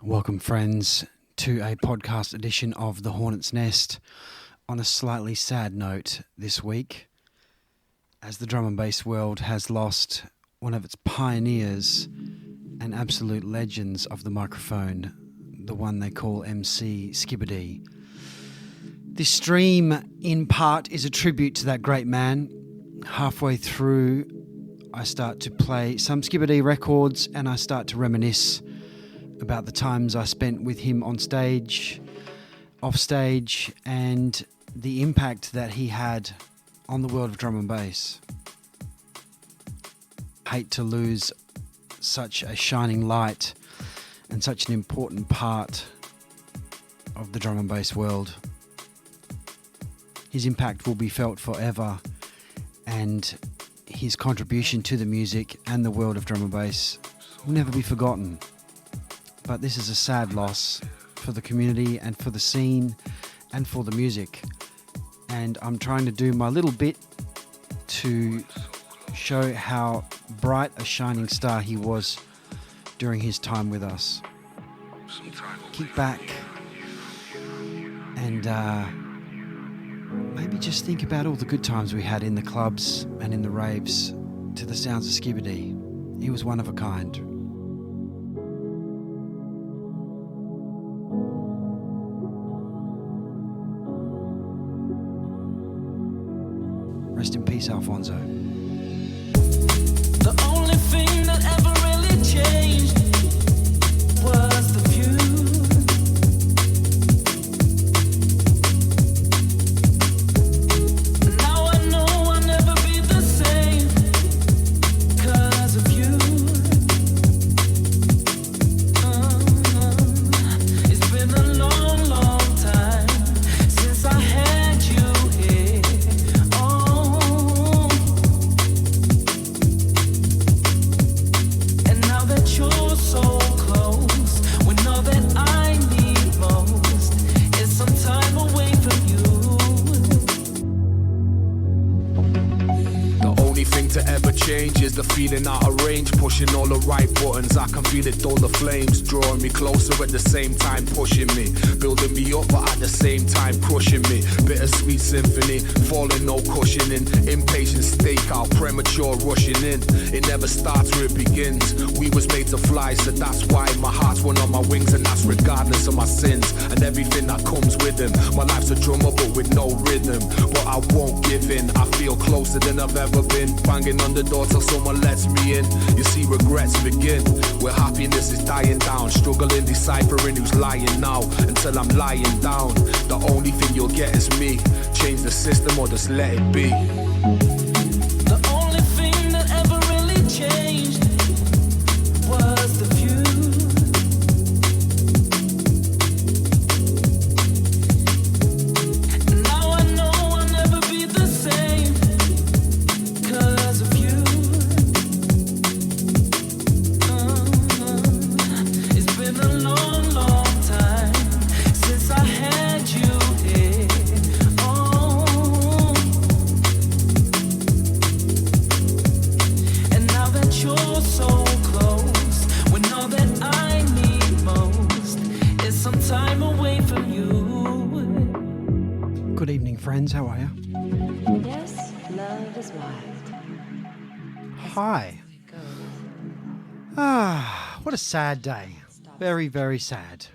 Welcome, friends, to a podcast edition of The Hornet's Nest. On a slightly sad note this week, as the drum and bass world has lost one of its pioneers and absolute legends of the microphone, the one they call MC Skibadee. This stream, in part, is a tribute to that great man. Halfway through, I start to play some Skibadee records and I start to reminisce about the times I spent with him on stage, off stage, and the impact that he had on the world of drum and bass. I hate to lose such a shining light and such an important part of the drum and bass world. His impact will be felt forever, and his contribution to the music and the world of drum and bass will never be forgotten. But this is a sad loss for the community and for the scene and for the music. And I'm trying to do my little bit to show how bright a shining star he was during his time with us. Kick back and maybe just think about all the good times we had in the clubs and in the raves to the sounds of Skibadee. He was one of a kind. Rest in peace, Alphonso. The only thing that ever really changed was the view. Now I know I'll never be the same 'cause of you. It's been a long, long time since I had you here. You're so close, when all that I need most is some time away from you. The only thing to ever change is the feeling out of range. Pushing all the right buttons, I can feel it, all the flames drawing me closer at the same time, pushing me, building me up, but at the same time crushing me. Bittersweet symphony, falling, no cushioning. Impatient stakeout, premature rushing in. It never starts where it begins. We was made to fly, so that's why my heart's one on my wings, and that's regardless of my sins and everything that comes with them. My life's a drummer but with no rhythm, but I won't give in. I feel closer than I've ever been, banging on the door till someone lets me in. You see, regrets begin where happiness is dying down, struggling, deciphering who's lying now until I'm lying down. The only thing you'll get is me. Change the system or just let it be. The only thing that ever really changed was the view. Now I know I'll never be the same 'cause of you. It's been a long, long time since I had you here. And now that you're so close, when all that I need most is some time away from you. Good evening, friends. How are you? Yes, love is wild. Hi. What a sad day. Very, very sad.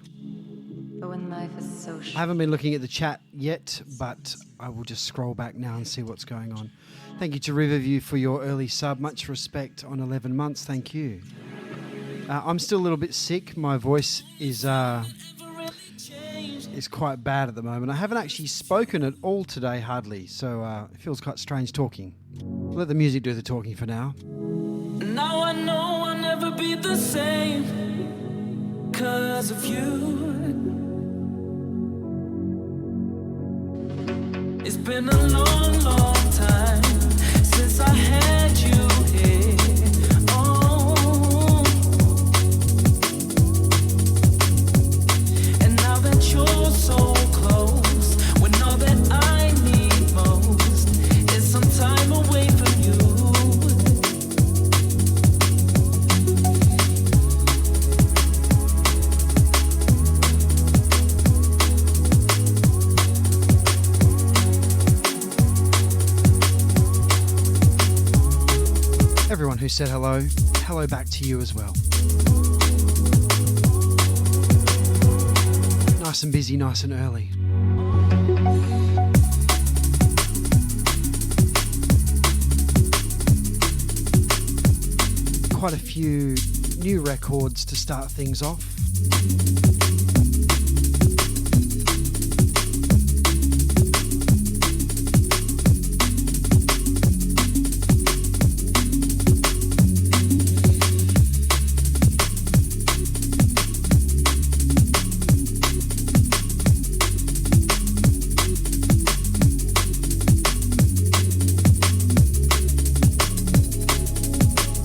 But when life is so I short, haven't been looking at the chat yet, but I will just scroll back now and see what's going on. Thank you to Riverview for your early sub. Much respect on 11 months. Thank you. I'm still a little bit sick. My voice is quite bad at the moment. I haven't actually spoken at all today, hardly, so it feels quite strange talking. I'll let the music do the talking for now. Now I know I'll never be the same 'cause of you. It's been a long, long time since I had you here. And now that you're so close, when all that I need most is some time away from you. said hello, hello back to you as well. Nice and busy, nice and early. Quite a few new records to start things off.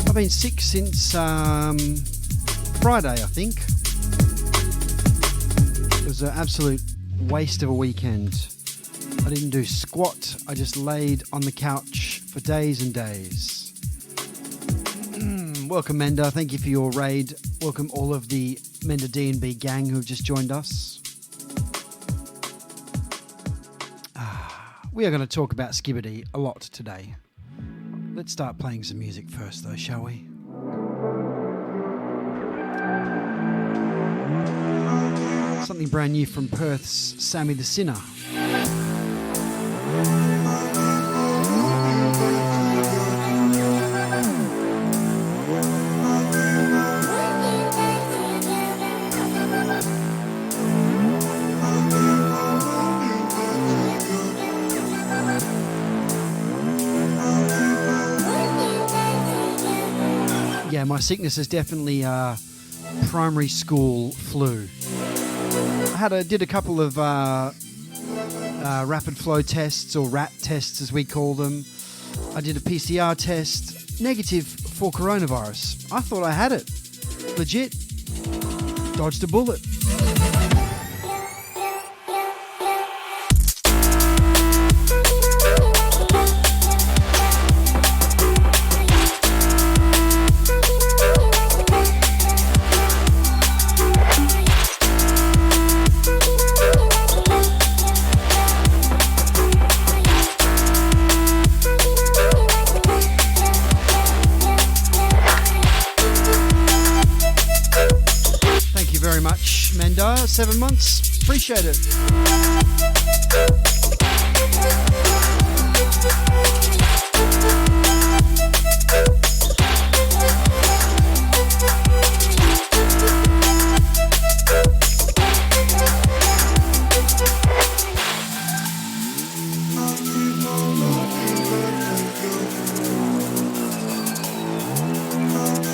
I've been sick since Friday, I think. It was an absolute waste of a weekend. I didn't do squat. I just laid on the couch for days and days. Welcome, Menda. Thank you for your raid. Welcome all of the Menda D&B gang who have just joined us. We are going to talk about Skibadee a lot today. Let's start playing some music first, though, shall we? Something brand new from Perth's Sammy the Sinner. Yeah, my sickness is definitely primary school flu. I did a couple of rapid flow tests, or RAT tests as we call them. I did a PCR test, negative for coronavirus. I thought I had it. Legit. Dodged a bullet. Thank you very much, Menda. 7 months. Appreciate it.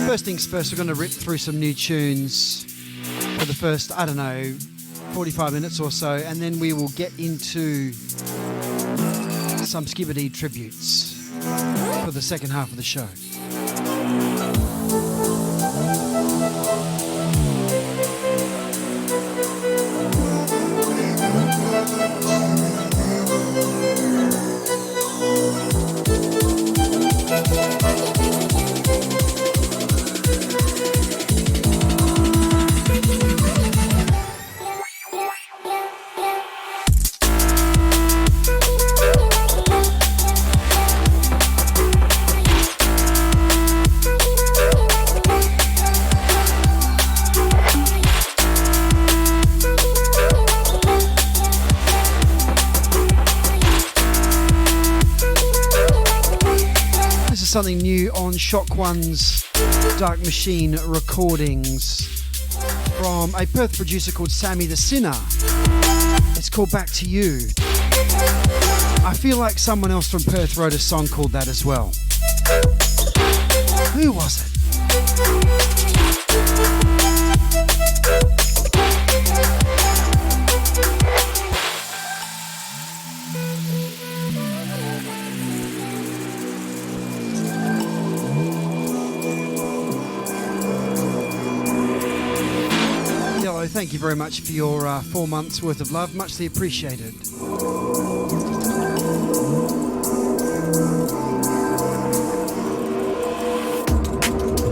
First things first, we're going to rip through some new tunes for the first, 45 minutes or so, and then we will get into some Skibadee tributes for the second half of the show. Something new on Shock One's Dark Machine recordings from a Perth producer called Sammy the Sinner. It's called Back to You. I feel like someone else from Perth wrote a song called that as well. Who was it? Thank you very much for your 4 months worth of love. Muchly appreciated. I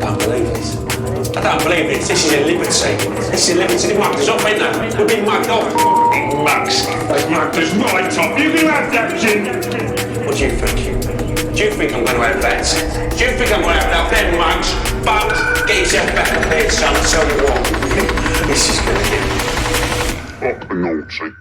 don't believe this. I don't believe this. This is a liberty. This is a liberty. They mugged us off, ain't they? We're being mugged off. Mugs. They mugged us right off. You can have that, Jim. What do you think? Do Do you think I'm going to have that? Do you think I'm going to have them mugs? But get yourself back to bed, son. I'll tell you what. This is going to get naughty.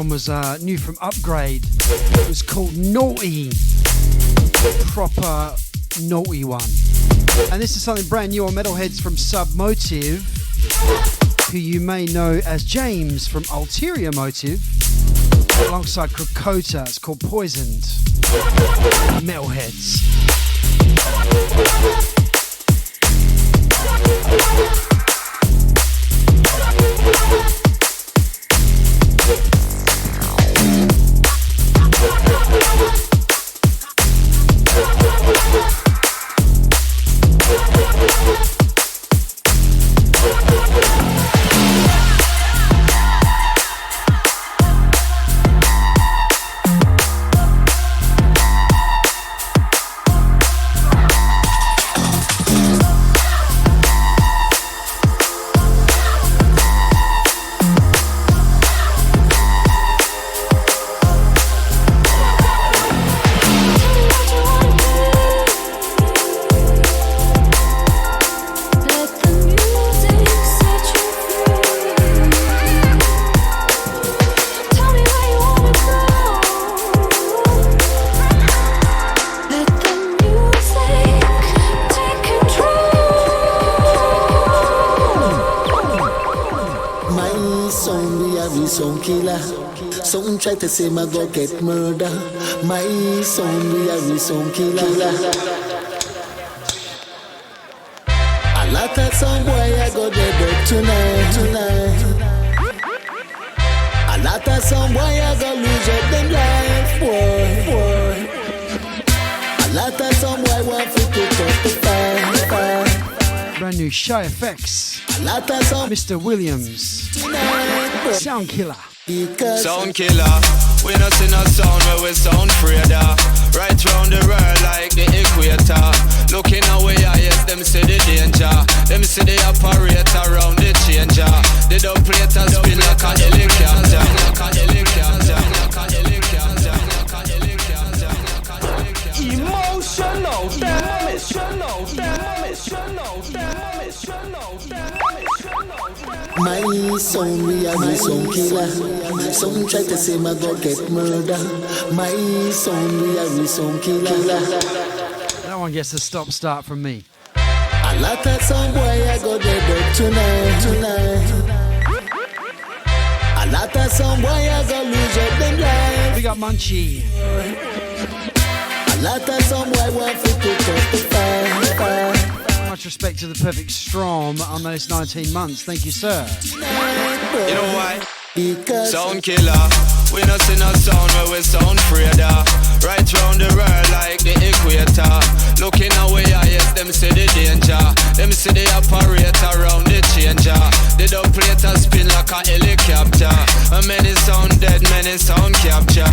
Was new from Upgrade. It was called Naughty. Proper naughty one. And this is something brand new on Metalheads from Submotive, who you may know as James from Ulterior Motive, alongside Krakota. It's called Poisoned. Metalheads. Some try to say my go get murder. My son we are some killer. A lot of some boy I go dead up tonight. A lot of some boy I go lose up them life, boy. A lot of some boy want to put up the fire. Brand new Shy Effects. Mr. Williams. Sound Killer. Sound killer, we not see no sound where we sound fraider. Right round the world like the equator. Looking away, yes, them see the danger. Them see the operator round the changer. The dubplater spin like a helicopter. Emotional damage. My son, we are some killer. Some try to say my go get murder. My son, we are some killer. That one gets a stop-start from me. A lot of some boy I go dead up tonight. A lot of some boy I go lose up them life. We got Munchie. A lot of some boy want to put up the fire. Much respect to the Perfect Storm on those 19 months. Thank you, sir. You know why? Because sound killer, we not see no sound where we sound fraider. Right round the world like the equator. Looking away, yes, them see the danger. Them see the operator round the changer. The dubplater spin like a helicopter. helicopter. Many sound dead, many sound capture.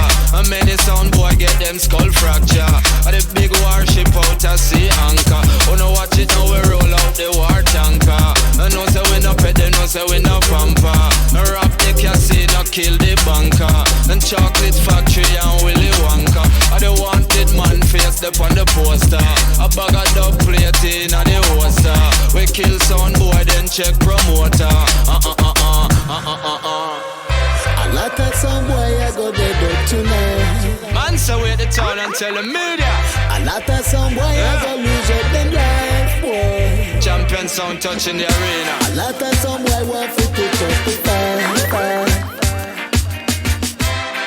Many sound boy get them skull fracture. The big warship out at sea anchor. Oh no watch it now we roll out the war tanker. No say we no pet them, no say we no pamper. Rap the casino, kill the banker. And chocolate factory and Willy Wonka. I the wanted man face up on the poster. A bag of dub plate in the holster. We kill sound boy then check promoter. A lot of some boy I go dead up tonight. Man so wait the town and tell the media. A lot of some boy I go lose up them life, boy. Champion sound touching the arena. A lot of some boy want to put up the fire.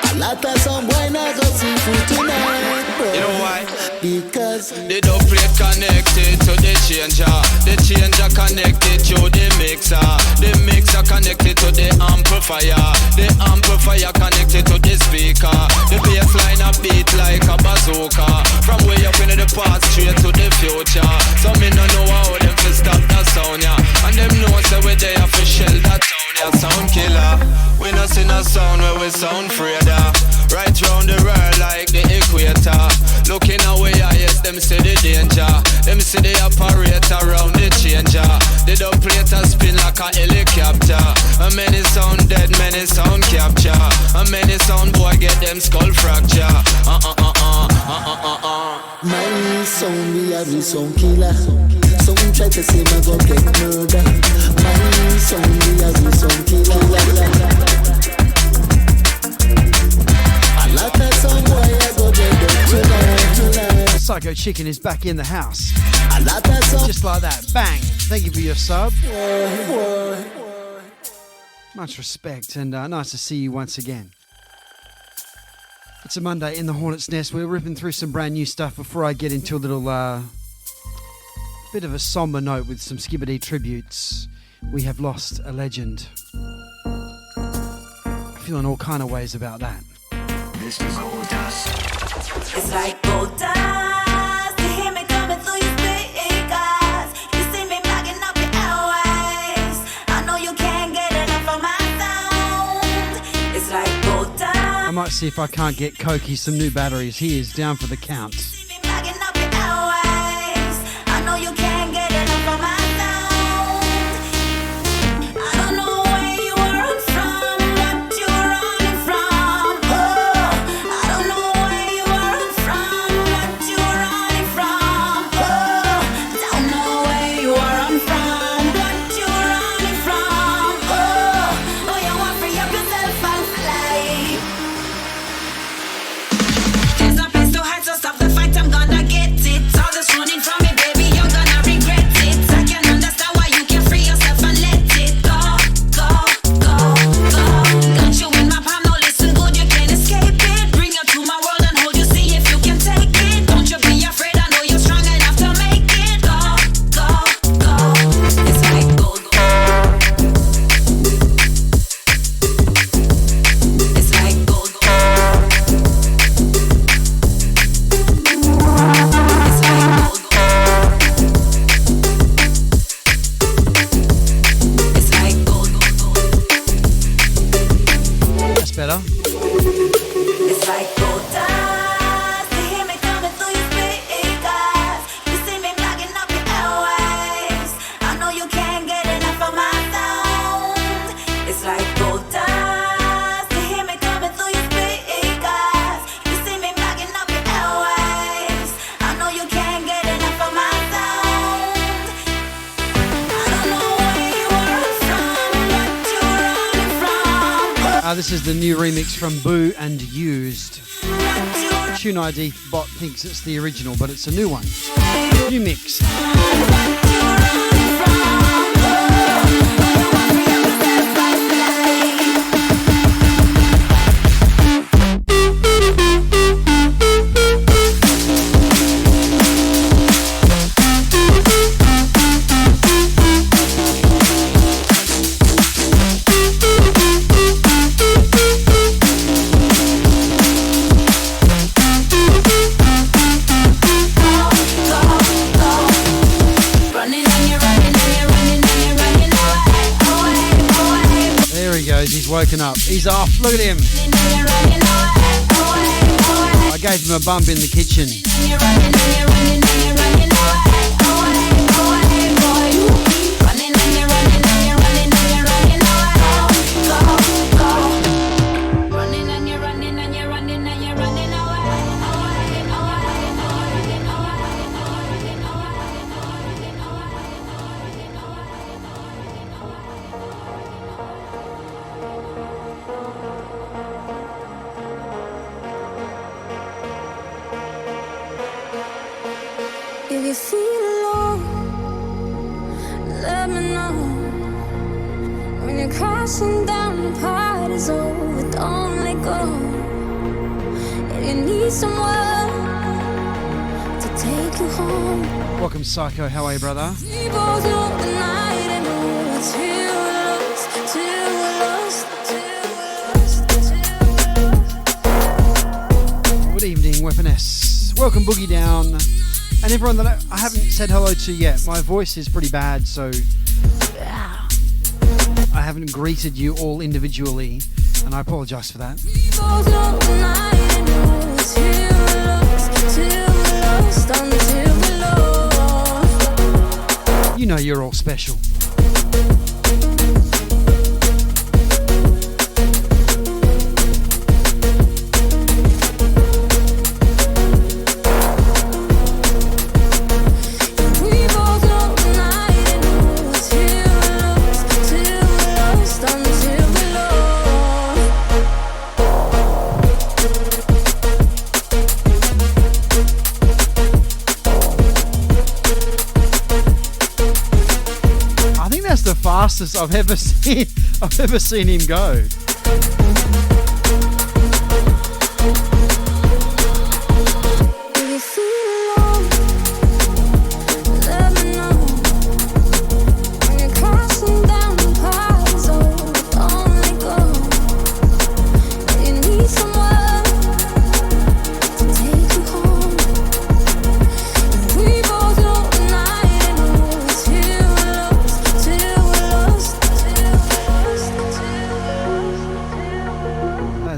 A lot of some boy now go see food tonight, boy. You know why? Because the dub plate connected to the changer. The changer connected to the mixer. The mixer connected to the amplifier. The amplifier connected to the speaker. The bass line a beat like a bazooka. From way up into the past straight to the future. So me no know how them fi stop that sound, yeah. And them know say we there fi shell that town, yeah. Sound killer. We no see no sound where we sound afraid. Right round the world like the equator. Looking away, yes, them see the danger. Them see the operator round the changer. The dub plate a spin like a helicopter. Many sound dead, many sound capture. Many sound boy get them skull fracture. my sound we have the sound killer. Some try to say my go get murder. My sound we have the sound killer. A lot of some boy I go dead up tonight. Psycho Chicken is back in the house. A lot of some Just like that. Bang. Thank you for your sub. boy. Much respect and nice to see you once again. It's a Monday in the Hornet's Nest. We're ripping through some brand new stuff before I get into a little bit of a somber note with some Skibadee tributes. We have lost a legend. Feeling all kind of ways about that. This is gold dust. It's like gold dust. You hear me coming through your speakers. You see me blocking up your airwaves. I know you can't get enough of my sound. It's like gold dust. I might see if I can't get Koki some new batteries. He is down for the count. You see me blocking up your airwaves. I know you can't get enough of my sound. I don't know where you are from, what you're running from. Oh, I don't know where you are from, what you're running from. Oh, don't know where you are from, what you're running from. Oh, you want free up yourself and fly. There's no place to hide, so stop the fight, I'm gonna get it. All this running from me, baby, you're gonna regret it. I can understand why you can't free yourself and let it go, go, go, go. Got you in my palm, no listen good, you can't escape it. Bring you to my world and hold you, see if you can take it. Don't you be afraid, I know you're strong enough to make it. Go, go, go. It's like gold, it's like gold, it's like gold. It's like gold, That's better. it's like gold dust. You hear me coming through your speakers. You see me blocking up your airwaves. I know you can't get enough of my sound. It's like gold dust. You hear me coming through your speakers. You see me blocking up your airwaves. I know you can't get enough of my sound. I don't know where you are from, what you're running from. This is the new remix from Boo and Used. What you're Tune ID bot thinks it's the original, but it's a new one. New mix. Run There he goes, he's woken up. He's off, look at him. I gave him a bump in the kitchen. If you feel alone, let me know. When you're crashing down, the party's over, don't let go. If you need someone to take you home. Welcome, Psycho. How are you, brother? We both know the night and know it's till we're lost, till we're lost, till we're lost, till we're lost. Good evening, Weapon S. Welcome, Boogie Down. And everyone that I haven't said hello to yet. My voice is pretty bad, so I haven't greeted you all individually, and I apologise for that. You know you're all special. Fastest I've ever seen him go.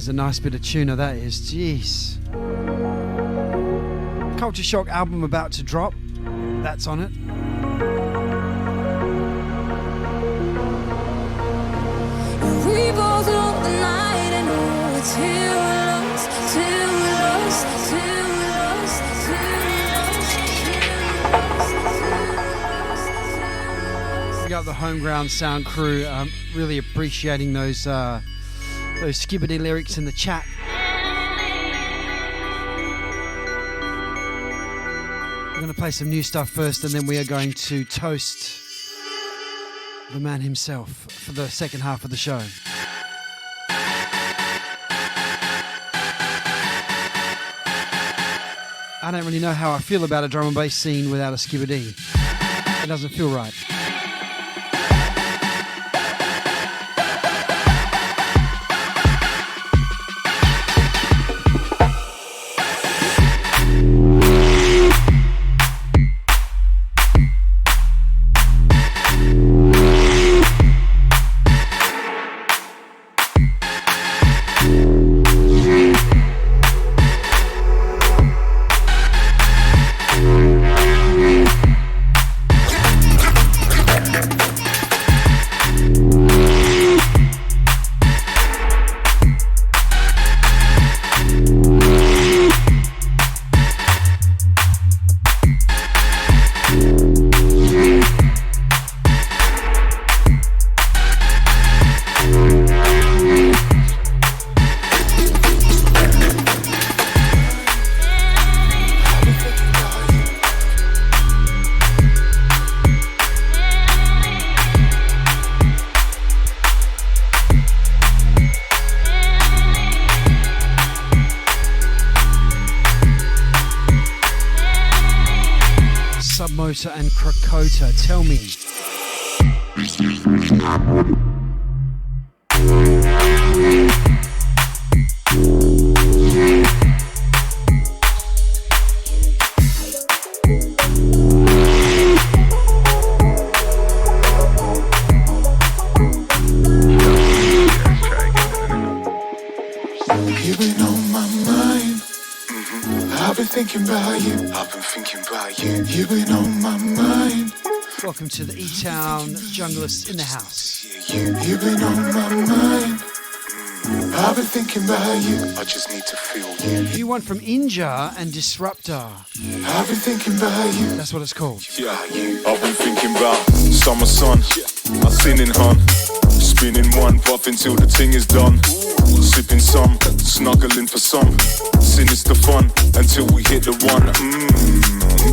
A nice bit of tuna that is, jeez. Culture Shock album about to drop, that's on it. We both know the night and know it's till we're lost, till we're lost, till we're lost, till we're lost. We got the Homeground Sound crew really appreciating those Skibadee lyrics in the chat. We're going to play some new stuff first, and then we are going to toast the man himself for the second half of the show. I don't really know how I feel about a drum and bass scene without a Skibadee. It doesn't feel right. And Krakota, tell me. thinking about you. I've been thinking about you. You've been on my mind. Welcome to the E-Town Junglists in the house. You've been on my mind. I've been thinking about you. I just need to feel you. New one from Inja and Disruptor. I've been thinking about you. That's what it's called. Yeah, I've been thinking about summer sun. I sinning hun. Spinning one, puffing till the thing is done. Sipping some, snuggling for some. Sinister fun until we hit the one.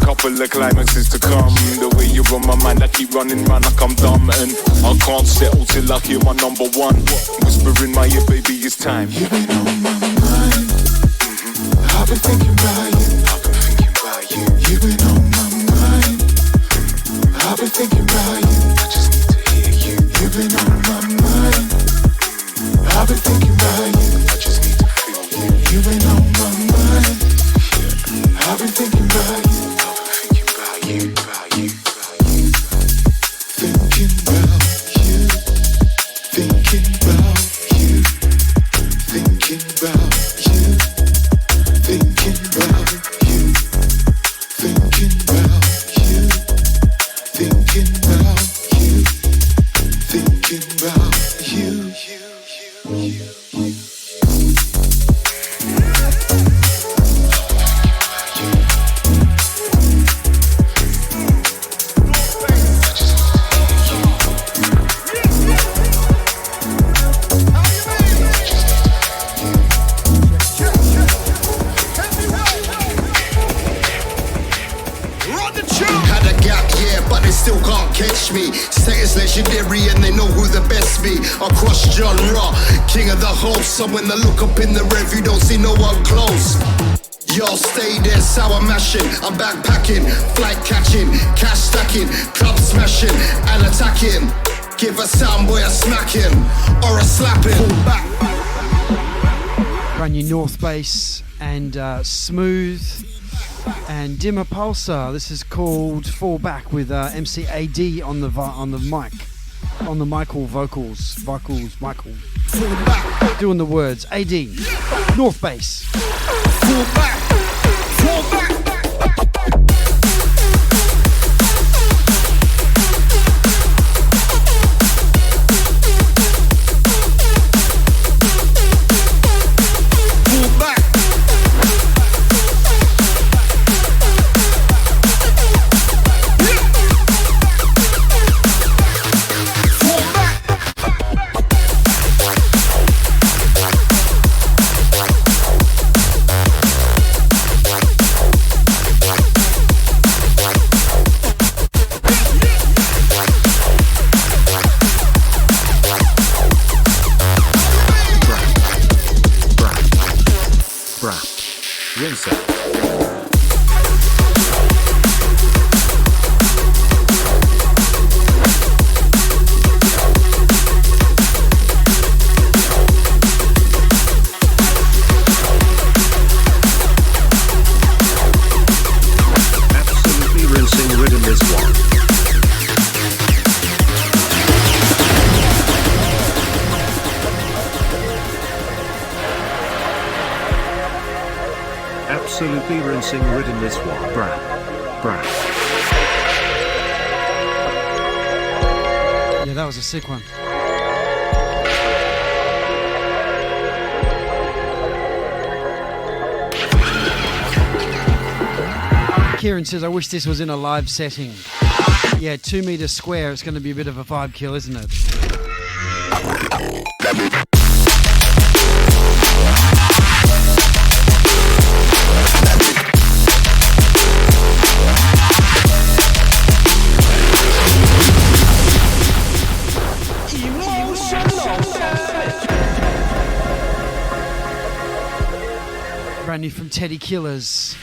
Couple of climaxes to come. The way you're on my mind, I keep running round like I'm dumb. And I can't settle till I hear my number one. Whisper in my ear, baby, it's time. You've been on my mind. I've been thinking about you. I've been thinking about you. You've been on my mind. I've been thinking about you. I just need to hear you. You've been on my mind. I've been thinking about you. I just need to feel you. You've been on my mind. I've been thinking about you. Thinking about you. Thinking about you. Thinking about you. Thinking about you. Thinking about you. Thinking about you. Thinking about you. Still can't catch me. Status legendary and they know who the best be. Across genre, king of the host. So when I look up in the rev, you don't see no one close. Y'all stay there, sour mashing. I'm backpacking, flight catching, cash stacking, club smashing and attacking. Give a soundboy a smacking or a slapping. Pull back. Brand new North Bass and Smooth and Dimmer Pulsar. This is called Fall Back with MC AD on the mic, on the Michael vocals. Michael doing the words. AD North Bass. Fall back. Fall back. Absolutely rinsing ridden this one. Brap. Yeah, that was a sick one. Kieran says, I wish this was in a live setting. Yeah, 2 meters square, it's going to be a bit of a vibe kill, isn't it? Brand new from Teddy Killers.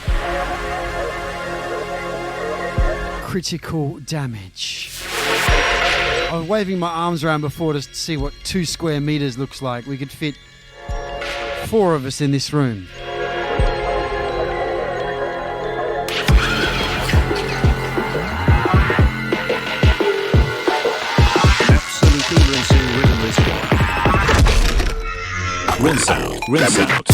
Critical Damage. I was waving my arms around before to see what 2 square meters looks like. We could fit 4 of us in this room. Absolutely rinsing rhythm this one. Rinse out.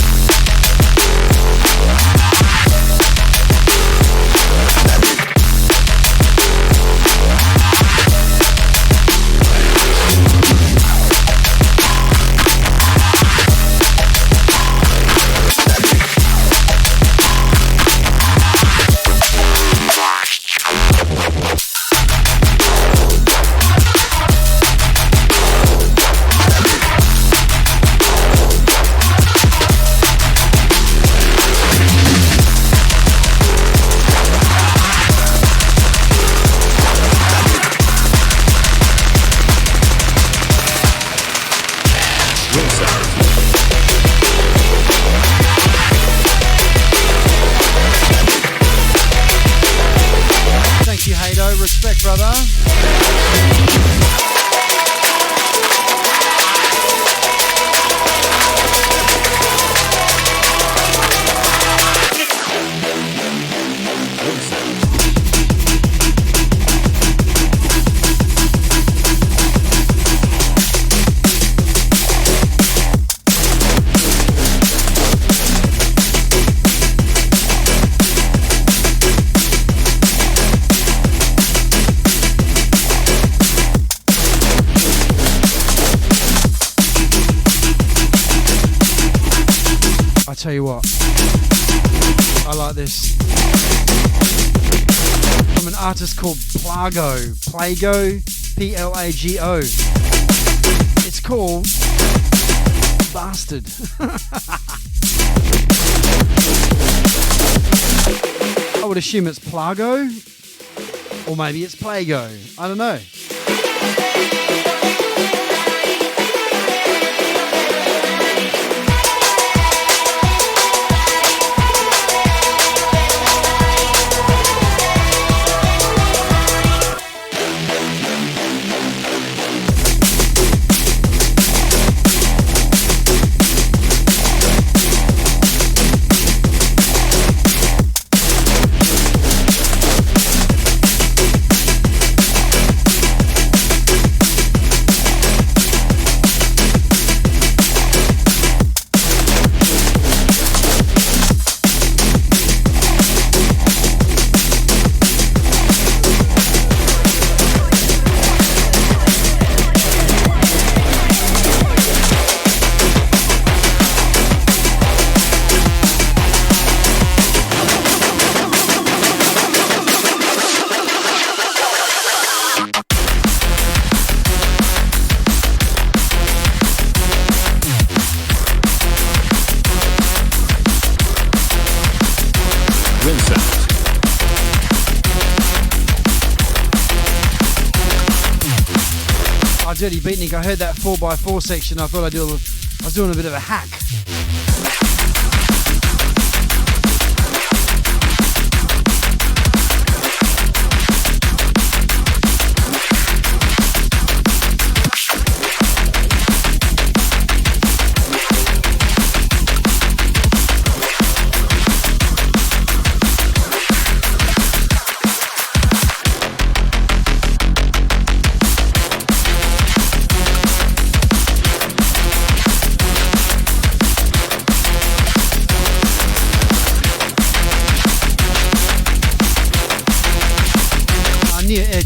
Thank you, Hado. Respect, brother. Tell you what, I like this from an artist called Plago, Plago, it's called Bastard. I would assume it's Plago, or maybe it's Plago, I don't know. Dirty Beatnik, I heard that 4x4 section. I thought I was doing a bit of a hack.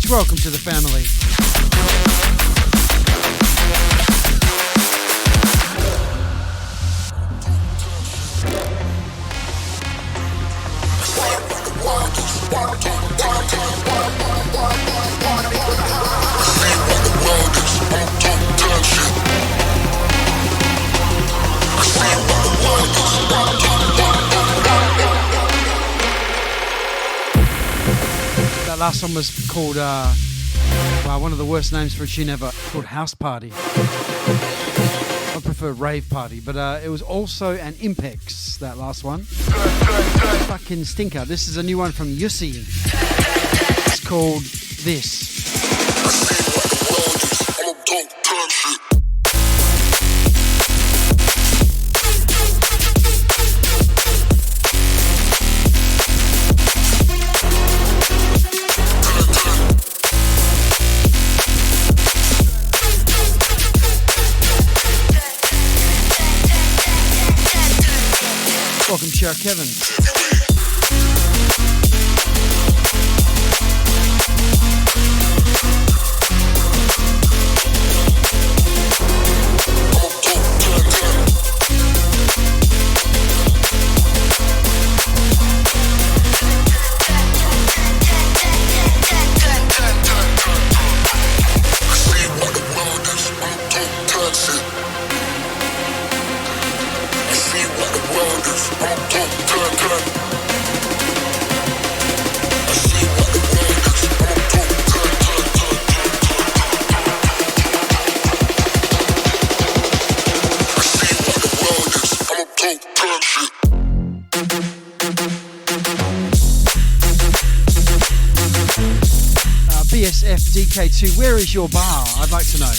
Welcome to the family. That last one was called one of the worst names for a tune ever, called House Party. I prefer Rave Party, but it was also an Impex, that last one. Fucking stinker. This is a new one from Yussi. It's called This. Welcome, Chair Kevin. BSF DK2, where is your bar? I'd like to know.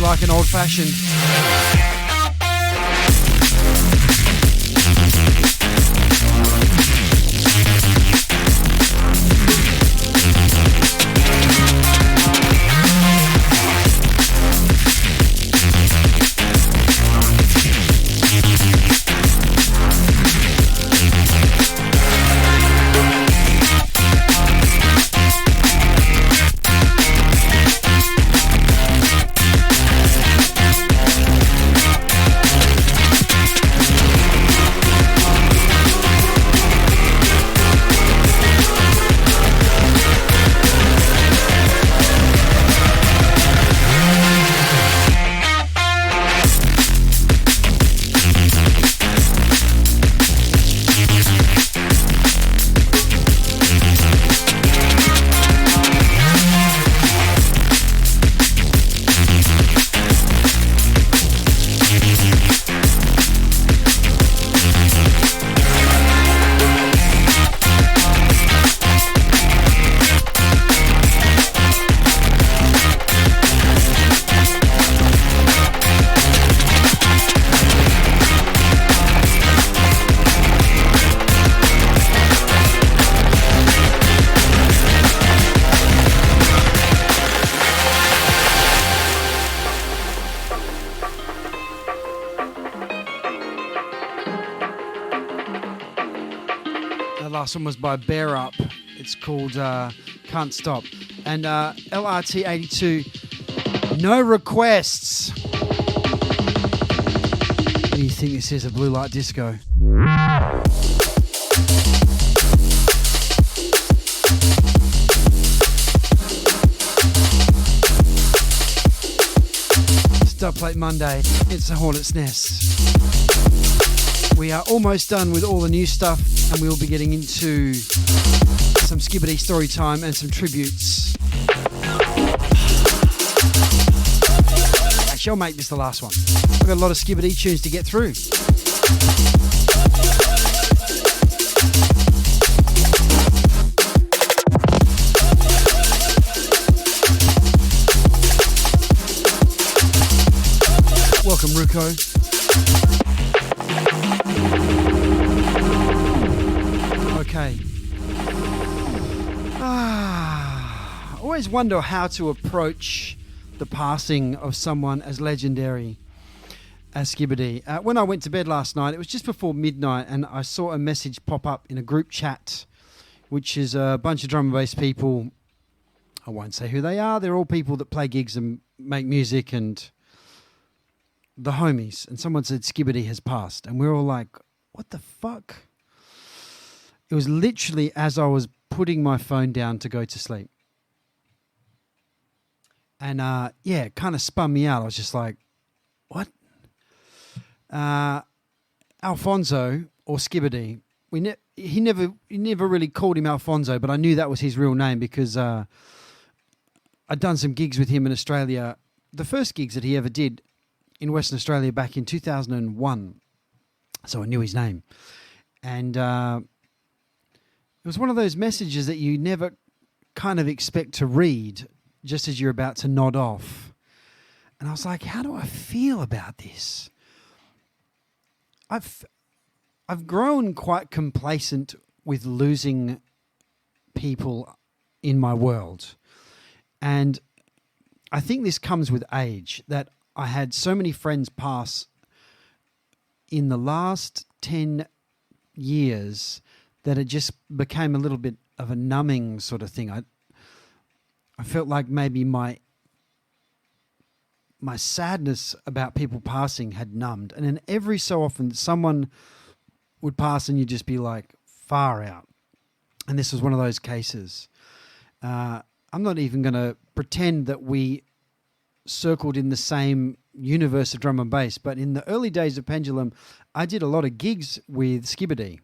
Like an old-fashioned. Last one was by Bear Up. It's called Can't Stop. And LRT82, no requests. What do you think this is, a blue light disco? Dubplate Monday, it's the Hornet's Nest. We are almost done with all the new stuff, and we will be getting into some Skibadee story time and some tributes. Actually, I'll make this the last one. I've got a lot of Skibadee tunes to get through. Welcome, Ruko. Okay. I always wonder how to approach the passing of someone as legendary as Skibadee. When I went to bed last night, it was just before midnight, and I saw a message pop up in a group chat, which is a bunch of drum and bass people. I won't say who they are. They're all people that play gigs and make music and the homies. And someone said Skibadee has passed, and we're all like, what the fuck? It was literally as I was putting my phone down to go to sleep. And yeah, it kind of spun me out. I was just like, what? Alphonso, or Skibadee, he never really called him Alphonso, but I knew that was his real name because I'd done some gigs with him in Australia. The first gigs that he ever did in Western Australia back in 2001. So I knew his name. And it was one of those messages that you never kind of expect to read just as you're about to nod off. And I was like, how do I feel about this? I've grown quite complacent with losing people in my world. And I think this comes with age, that I had so many friends pass in the last 10 years that it just became a little bit of a numbing sort of thing. I felt like maybe my sadness about people passing had numbed. And then every so often someone would pass and you'd just be like, far out. And this was one of those cases. I'm not even going to pretend that we circled in the same universe of drum and bass, but in the early days of Pendulum, I did a lot of gigs with Skibadee.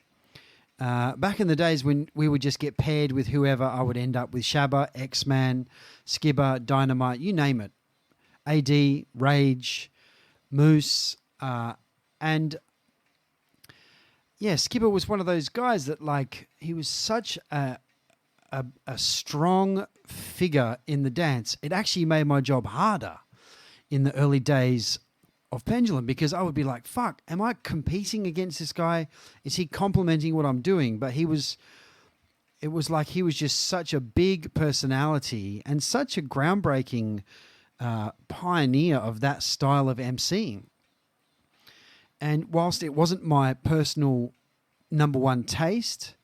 Back in the days when we would just get paired with whoever, I would end up with Shabba, X-Man, Skibber, Dynamite, you name it. AD, Rage, Moose, and yeah, Skibber was one of those guys that, like, he was such a strong figure in the dance. It actually made my job harder in the early days of Pendulum, because I would be like, fuck, am I competing against this guy? Is he complimenting what I'm doing? But it was like he was just such a big personality and such a groundbreaking pioneer of that style of emceeing. And whilst it wasn't my personal number one taste,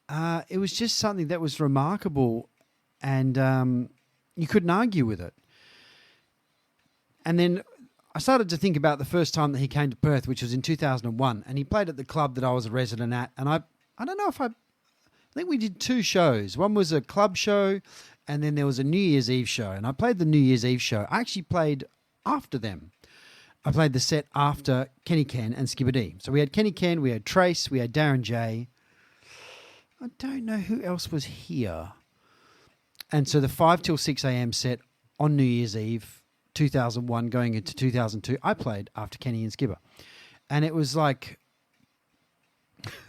it was just something that was remarkable, and you couldn't argue with it. And then I started to think about the first time that he came to Perth, which was in 2001, and he played at the club that I was a resident at. And I don't know if I think we did 2 shows. One was a club show, and then there was a New Year's Eve show. And I played the New Year's Eve show. I actually played after them. I played the set after Kenny Ken and Skibadee. So we had Kenny Ken, we had Trace, we had Darren J. I don't know who else was here. And so the 5 till 6 a.m. set on New Year's Eve, 2001 going into 2002, I played after Kenny and Skibber. And it was like,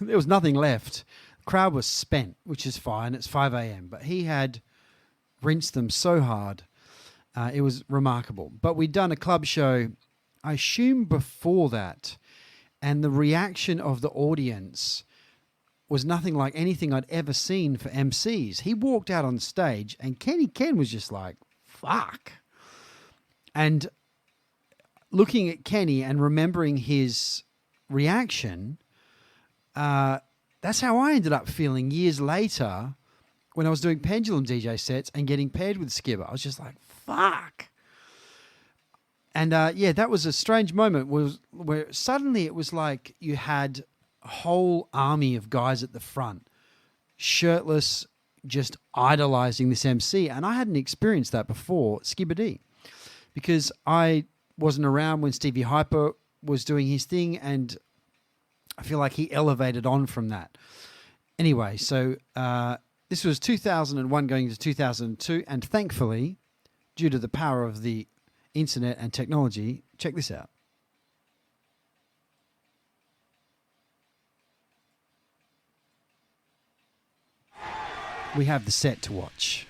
there was nothing left. The crowd was spent, which is fine. It's 5 a.m. But he had rinsed them so hard. It was remarkable. But we'd done a club show, I assume, before that. And the reaction of the audience was nothing like anything I'd ever seen for MCs. He walked out on stage and Kenny Ken was just like, fuck. And looking at Kenny and remembering his reaction, that's how I ended up feeling years later when I was doing Pendulum DJ sets and getting paired with Skibber. I was just like, fuck. And yeah, that was a strange moment where suddenly it was like you had a whole army of guys at the front, shirtless, just idolizing this MC. And I hadn't experienced that before Skibadee, because I wasn't around when Stevie Hyper was doing his thing, and I feel like he elevated on from that. Anyway, so this was 2001 going into 2002, and thankfully, due to the power of the internet and technology, check this out. We have the set to watch.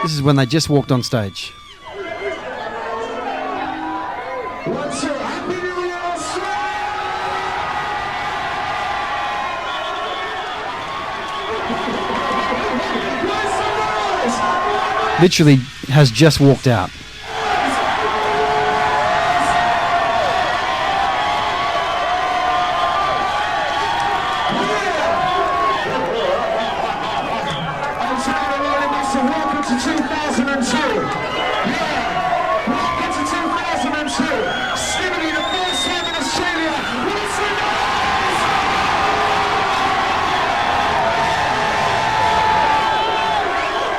This is when they just walked on stage. Literally has just walked out.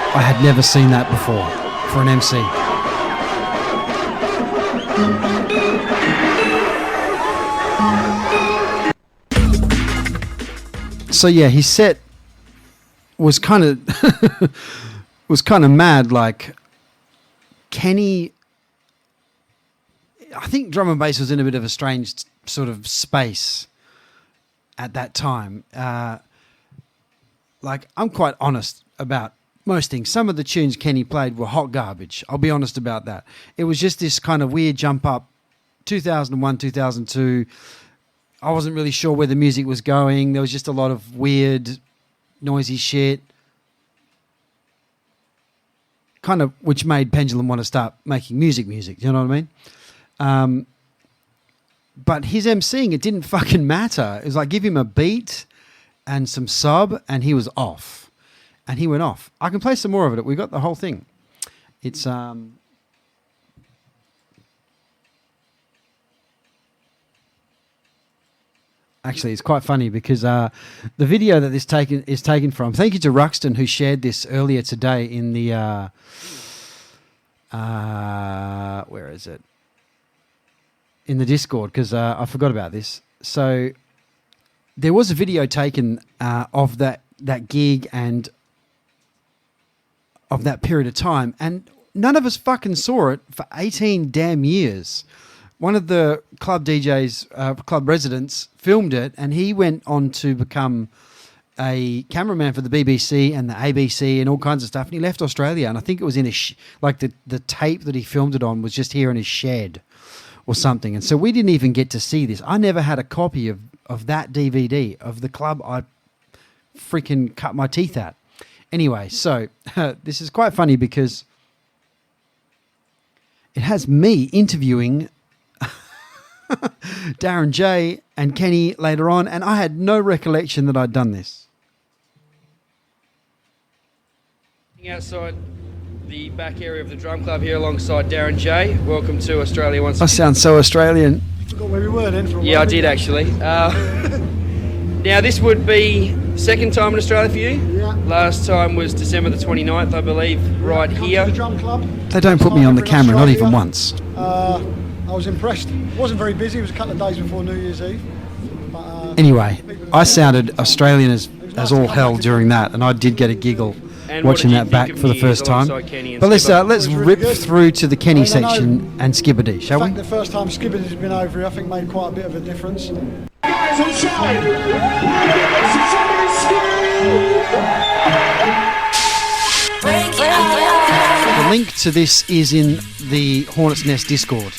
I had never seen that before for an MC. So yeah, his set was kind of mad. Like Kenny, I think drum and bass was in a bit of a strange sort of space at that time. Like, I'm quite honest about most things. Some of the tunes Kenny played were hot garbage. I'll be honest about that. It was just this kind of weird jump up, 2001, 2002. I wasn't really sure where the music was going. There was just a lot of weird, noisy shit. Kind of, which made Pendulum want to start making music. Do you know what I mean? But his emceeing, it didn't fucking matter. It was like, give him a beat and some sub, and he was off. And he went off. I can play some more of it. We got the whole thing. It's actually, it's quite funny because the video that this is taken from. Thank you to Ruxton who shared this earlier today in the where is it? In the Discord, because I forgot about this. So there was a video taken of that gig and of that period of time, and none of us fucking saw it for 18 damn years. One of the club DJs, club residents, filmed it, and he went on to become a cameraman for the BBC and the ABC and all kinds of stuff. And he left Australia, and I think it was in the tape that he filmed it on was just here in his shed or something. And so we didn't even get to see this. I never had a copy of that DVD of the club I freaking cut my teeth at. Anyway, so this is quite funny because it has me interviewing Darren J and Kenny later on, and I had no recollection that I'd done this. Outside the back area of the drum club here alongside Darren J. Welcome to Australia once again. I sound so Australian. Forgot where we were then for a while. Yeah, I did actually. Now this would be second time in Australia for you? Yeah. Last time was December the 29th, I believe, right here. To the drum club. They don't put me on the camera, not even once. I was impressed. It wasn't very busy. It was a couple of days before New Year's Eve. But, anyway, I sounded Australian as all hell during that, and I did get a giggle watching that back for the first time. But let's rip through to the Kenny section and Skibadee, shall we? In fact, the first time Skibadee's been over here, I think made quite a bit of a difference. The link to this is in the Hornet's Nest Discord.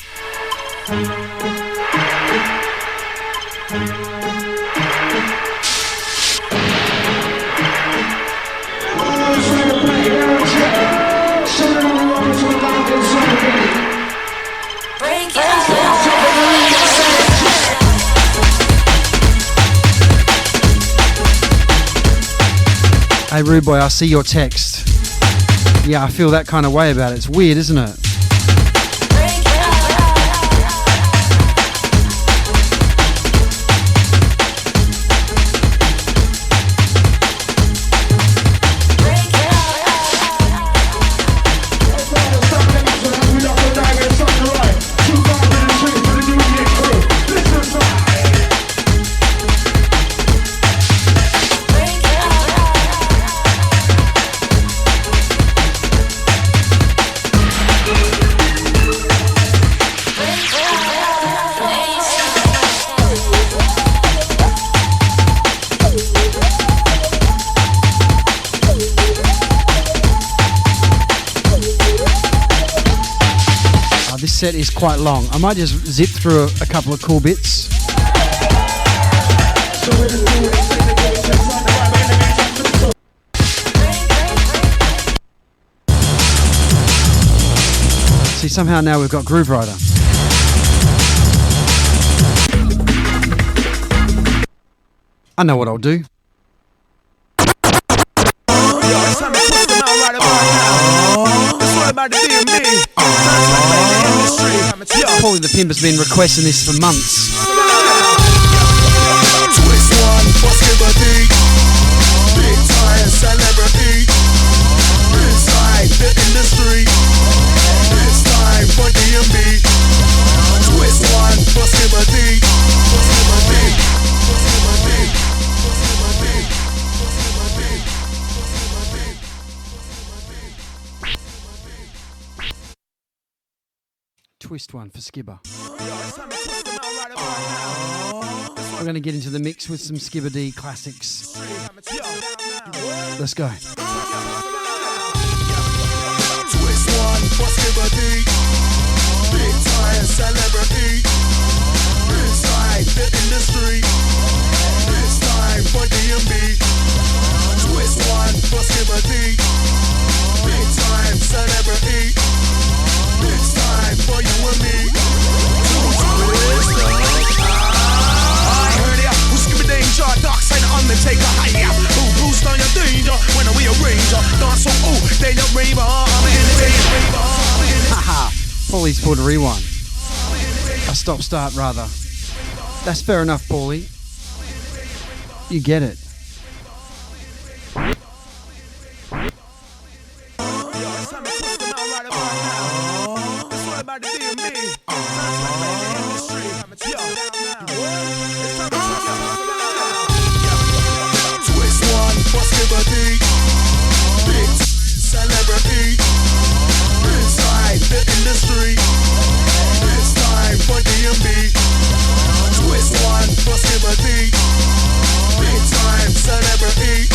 Hey Rude Boy, I see your text. Yeah, I feel that kind of way about it. It's weird, isn't it? Set is quite long. I might just zip through a couple of cool bits. See, somehow now we've got Groove Rider. I know what I'll do. Paulie the Pimp has been requesting this for months. Twist one for Skibadee, big time celebrity, inside the industry, this time for D&B. Twist one for Skibadee, for Skibadee, for Skibadee, for Skibadee, for Skibadee, for Skibadee. Twist one for Skibber. We're going to get into the mix with some Skibadee classics. Let's go. Twist one for Skibadee, big time celebrity, inside the industry. It's time for D&B. Twist one for Skibadee. Big time celebrity. It's time for you and me. Twist up. I heard ya. Who's Skibadee danger? Dark side of Undertaker. Hiya. Who boost on your danger? When we arrange ya. Dance so ooh, they your raver. I'm an entertainer. Haha. Paulie's pulled a rewind. A stop start rather. That's fair enough, Paulie. You get it. Twist one for Skibadee. Big celebrity. Inside the industry. It's time for D&B. Twist one for Skibadee. Big time celebrity.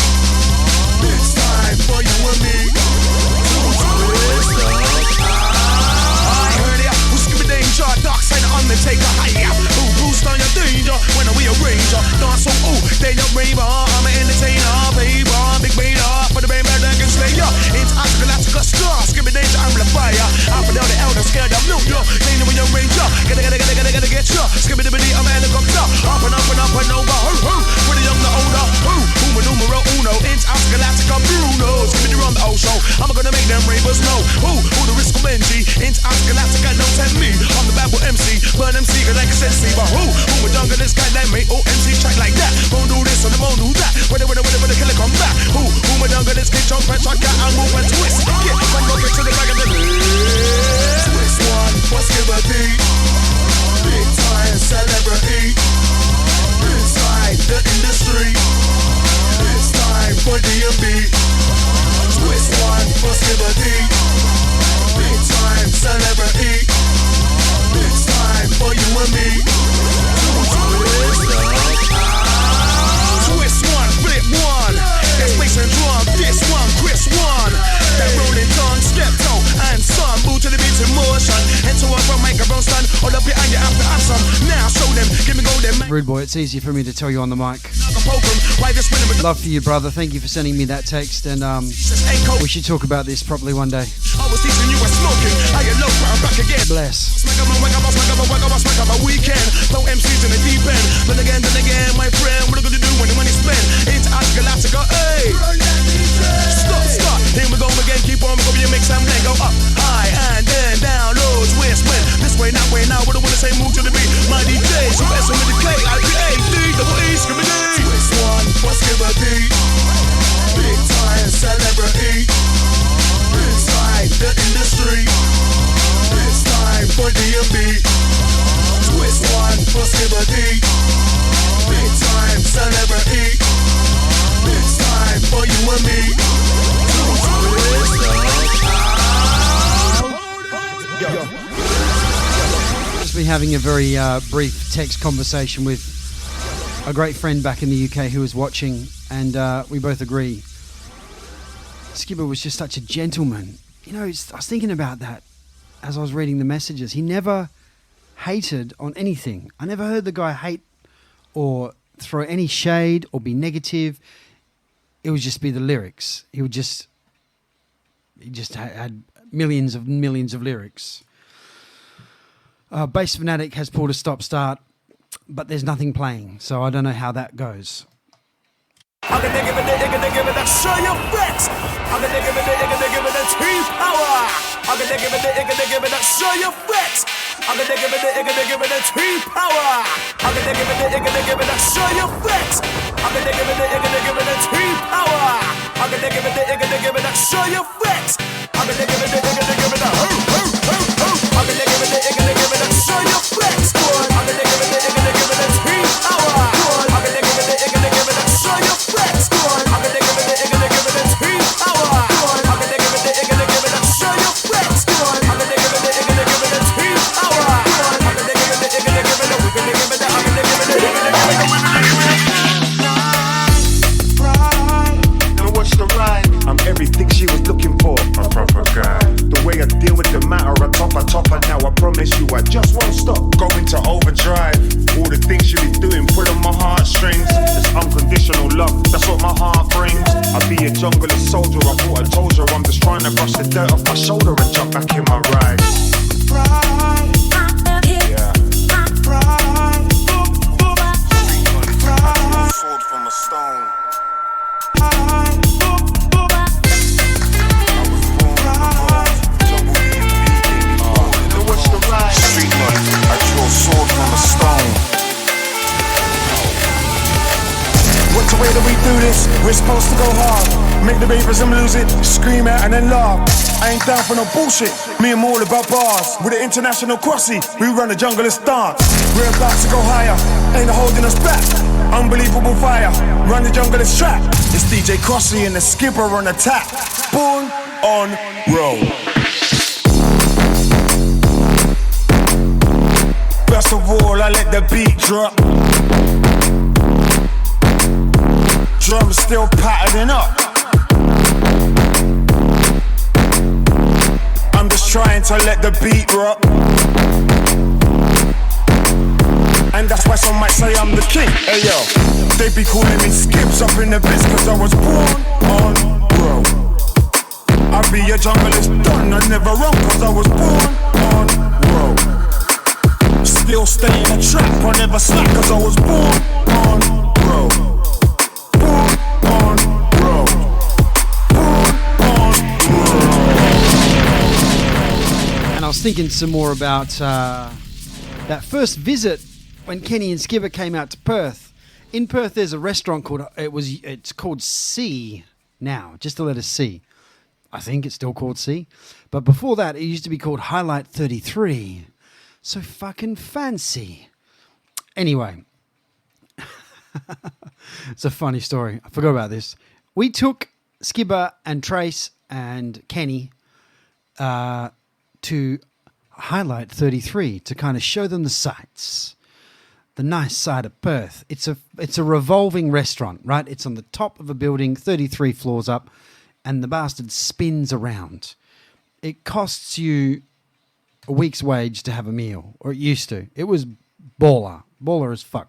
It's time for you and me. Twist up. I heard ya. Who's Skibadee danger? Dark side of Undertaker. Hiya. Who boost on your danger? When we arrange ya. Dance so ooh, they your raver. I'm an entertainer, baby. Big beta for the baby that can slay ya. It's Galactica star. Skibadee danger, I'm the fire. Up and down the elder, scared of milk ya. They know when you range ya. Gotta get ya. Skibadee, I'm an helicopter. Up and over. For the young, the older. Uma numero uno. It's Galactica Bruno. Skibadee run the old show. I'm gonna make them ravers know. Who the risk of Benji? It's Galactica, don't tempt me. I'm the bad boy MC. Burn MC, like I said, see. But who would done this guy like me? Oh, MC track like that. Won't do this and they won't do that. When the killer come back. Who would done this kid jump and track out and move and twist. Get from bucket to the back of the list. Twist one for Skibadee. Big time celebrity. Inside the industry. It's time for D&B. Twist one for Skibadee. Big time celebrity. It's time for you and me. Twist up. Twist one, flip one. That's bass and drum. This one, Chris one. That rolling tongue, step toe, and some move to the beat in motion. Enter one from microphone stand. All up behind you after have some. Now show them, give me golden. Rude boy, it's easier for me to tell you on the mic. Love for you, brother. Thank you for sending me that text, and we should talk about this properly one day. I was teaching you were smoking. I get low, I'm back again. Bless. Smack up a weekend. Throw MCs in the deep end. Then again, my friend, what are you gonna do when the money spent? It's Galactica, hey. Stop. Here we go again. Keep on, go be a mix and blend. Go up, high, and then down, low, twist, spin. This way, that way, now. What do I wanna say? Move to the beat. My DJ, super S with the K, IPA, double E, Skibadee. Twist one for Skibadee. Big time celebrity. Inside the industry. It's time for D&B. Twist one for Skibadee. Big time celebrity. It's time for you and me. Twist up. Just been having a very brief text conversation with a great friend back in the UK who was watching, and we both agree. Skibber was just such a gentleman. You know, I was thinking about that as I was reading the messages. He never hated on anything. I never heard the guy hate or throw any shade or be negative. It would just be the lyrics. He just had millions of lyrics. Bass Fanatic has pulled a stop-start, but there's nothing playing, so I don't know how that goes. I'm gonna give it that show your flex. I'm gonna give it that T-power. I'm gonna give it that show your flex. I'm gonna give it that T-power. I'm gonna give it that show your flex. I'm gonna give it that T-power. I'm gonna give it that show your flex. I'm gonna give it that I'm gonna give it that show your flex. I'm gonna give it that T-power. I'm gonna give it that show your flex. I'm gonna give it that T-power. I'm gonna give it that show your flex. I'm gonna give it that T-power. I'm gonna give it that It's the way that we do this. We're supposed to go hard. Make the ravers and lose it. Scream out and then laugh. I ain't down for no bullshit. Me and all about bars. With the international crossy, we run the jungle and stance. We're about to go higher. Ain't holding us back. Unbelievable fire. Run the jungle and strap. It's DJ Crossy and the skipper on attack. Born on roll. First of all, I let the beat drop. Drums still patterning up. I'm just trying to let the beat rock. And that's why some might say I'm the king. Hey yo, they be calling me Skips up in the biz, cause I was born on road. I'll be a junglist done, I never wrong, cause I was born on road. Still stay in the trap, I never slack, cause I was born on road. Born on road. Born on road. And I was thinking some more about that first visit when Kenny and Skibber came out to Perth. In Perth, there's a restaurant called it's called C now, just the letter C. I think it's still called C, but before that, it used to be called Highlight 33. So fucking fancy. Anyway, it's a funny story. I forgot about this. We took Skibber and Trace and Kenny to Highlight 33 to kind of show them the sights. The nice side of Perth. It's a revolving restaurant, right? It's on the top of a building, 33 floors up, and the bastard spins around. It costs you a week's wage to have a meal, or it used to. It was baller as fuck.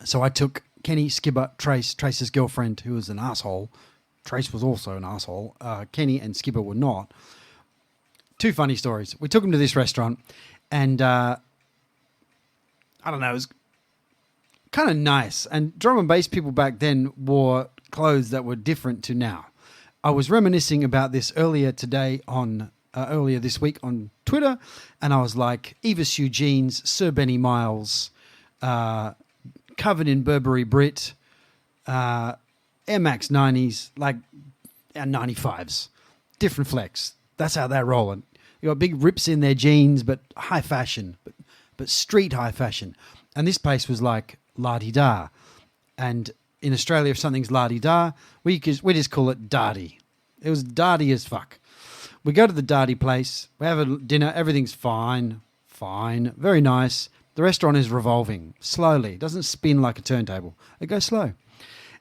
So I took Kenny, Skibber, Trace's girlfriend, who was an asshole. Trace was also an asshole. Kenny and Skibber were not. Two funny stories. We took them to this restaurant, and I don't know, it was kind of nice. And drum and bass people back then wore clothes that were different to now. I was reminiscing about this earlier this week on Twitter, and I was like, Eva Sue jeans, Sir Benny Miles, covered in Burberry Brit, Air Max 90s, like 95s, different flex. That's how they're rolling. You got big rips in their jeans, but high fashion, but street high fashion. And this place was like la-di-da. And in Australia, if something's la-di-da, we just call it darty. It was darty as fuck. We go to the darty place. We have a dinner. Everything's fine. Very nice. The restaurant is revolving slowly. It doesn't spin like a turntable. It goes slow.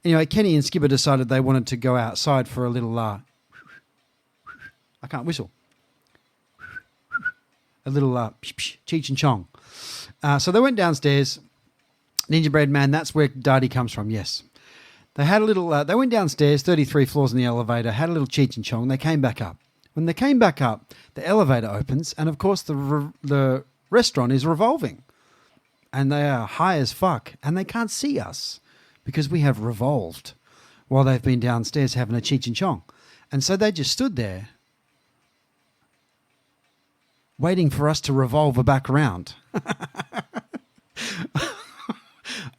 Anyway, Kenny and Skibber decided they wanted to go outside for a little... I can't whistle. A little Cheech and Chong. So they went downstairs. Ninja Bread Man, that's where Darty comes from, yes. They had a little... they went downstairs, 33 floors in the elevator, had a little Cheech and Chong. They came back up. When they came back up, the elevator opens, and of course the restaurant is revolving. And they are high as fuck, and they can't see us because we have revolved while they've been downstairs having a Cheech and Chong. And so they just stood there waiting for us to revolve back around.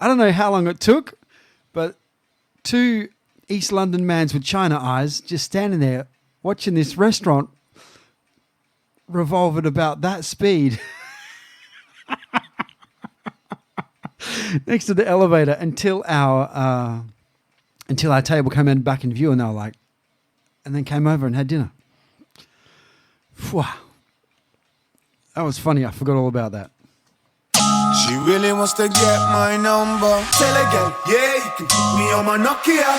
I don't know how long it took, but two East London mans with China eyes just standing there watching this restaurant revolve at about that speed next to the elevator until our table came back in view, and they were like, and then came over and had dinner. Wow. That was funny. I forgot all about that. She really wants to get my number. Tell again, yeah, you can put me on my Nokia.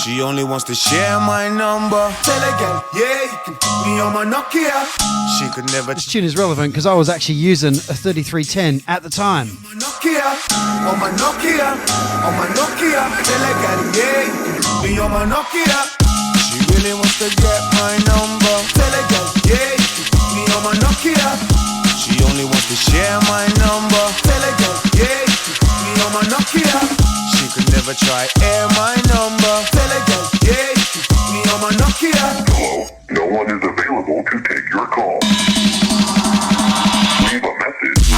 She only wants to share my number. Tell again, yeah, you can put me on my Nokia. She could never... This tune is relevant because I was actually using a 3310 at the time. Nokia, on my Nokia, on my Nokia. Tell again, yeah, you can put me on my Nokia. She really wants to get my number. Tell again, yeah, you can put me on my Nokia. She only wants to share my number. Tell again, yeah, you can put me on my Nokia. She could never try air my number. Tell again, yeah, you can put me on my Nokia. Hello, no one is available to take your call. Leave a message.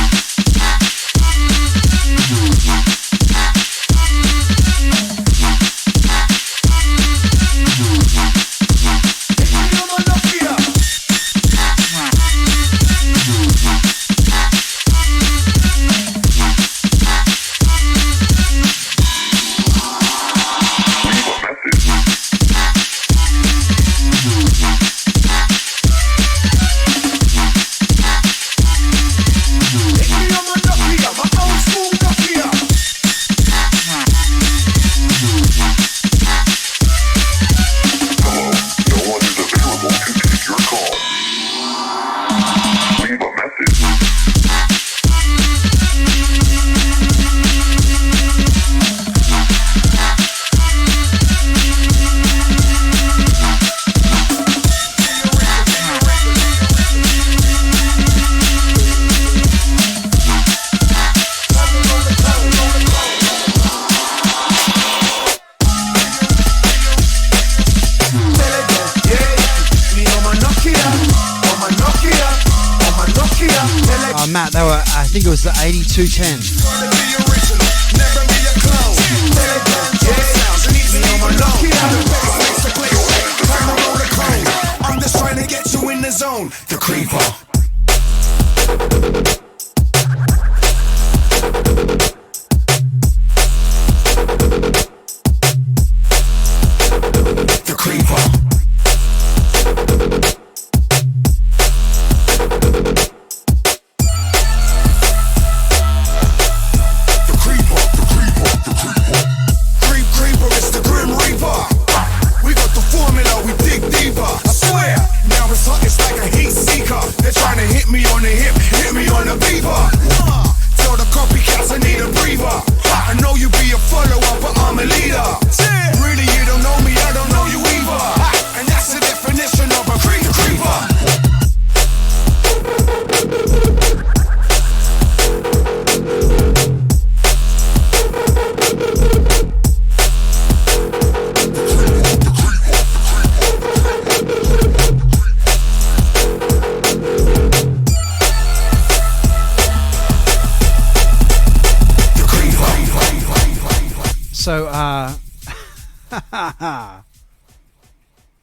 They were, I think it was the 8210. I'm just trying to get you in the zone. The creeper. The creeper.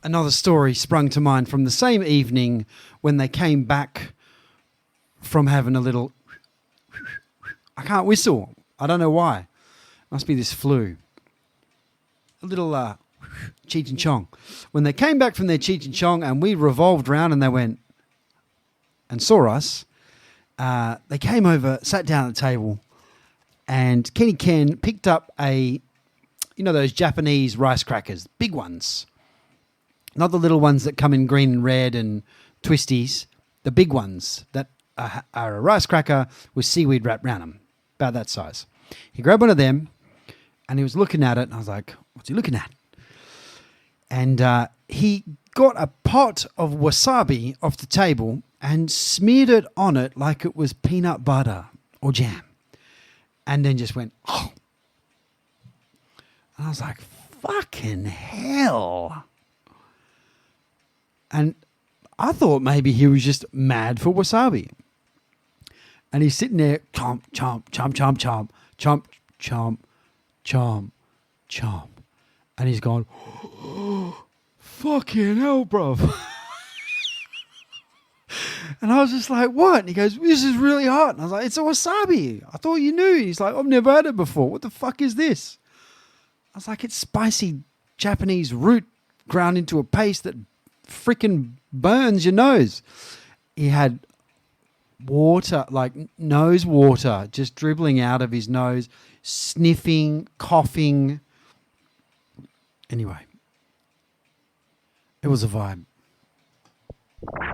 Another story sprung to mind from the same evening when they came back from having a little... I can't whistle. I don't know why. Must be this flu. A little Cheech and Chong. When they came back from their Cheech and Chong and we revolved round and they went and saw us, they came over, sat down at the table, and Kenny Ken picked up a... You know those Japanese rice crackers, big ones. Not the little ones that come in green and red and twisties. The big ones that are a rice cracker with seaweed wrapped around them. About that size. He grabbed one of them and he was looking at it. And I was like, what's he looking at? And he got a pot of wasabi off the table and smeared it on it like it was peanut butter or jam. And then just went, oh. And I was like, fucking hell. And I thought maybe he was just mad for wasabi. And he's sitting there, chomp, chomp, chomp, chomp, chomp, chomp, chomp, chomp, chomp. And he's gone, oh, fucking hell, bruv. And I was just like, what? And he goes, this is really hot. And I was like, it's a wasabi. I thought you knew. He's like, I've never had it before. What the fuck is this? I was like, it's spicy Japanese root ground into a paste that freaking burns your nose. He had water, like nose water, just dribbling out of his nose, sniffing, coughing. Anyway, it was a vibe.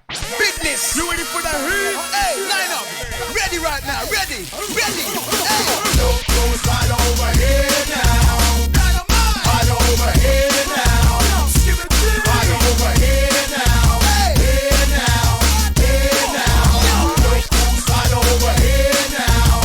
Business. You ready for the hood? Hey, line up. Ready right now. Ready. Ready. Hey. No clothes right over here now. Right over here now. Right over here now. Here now. Here now. No clothes right over here now.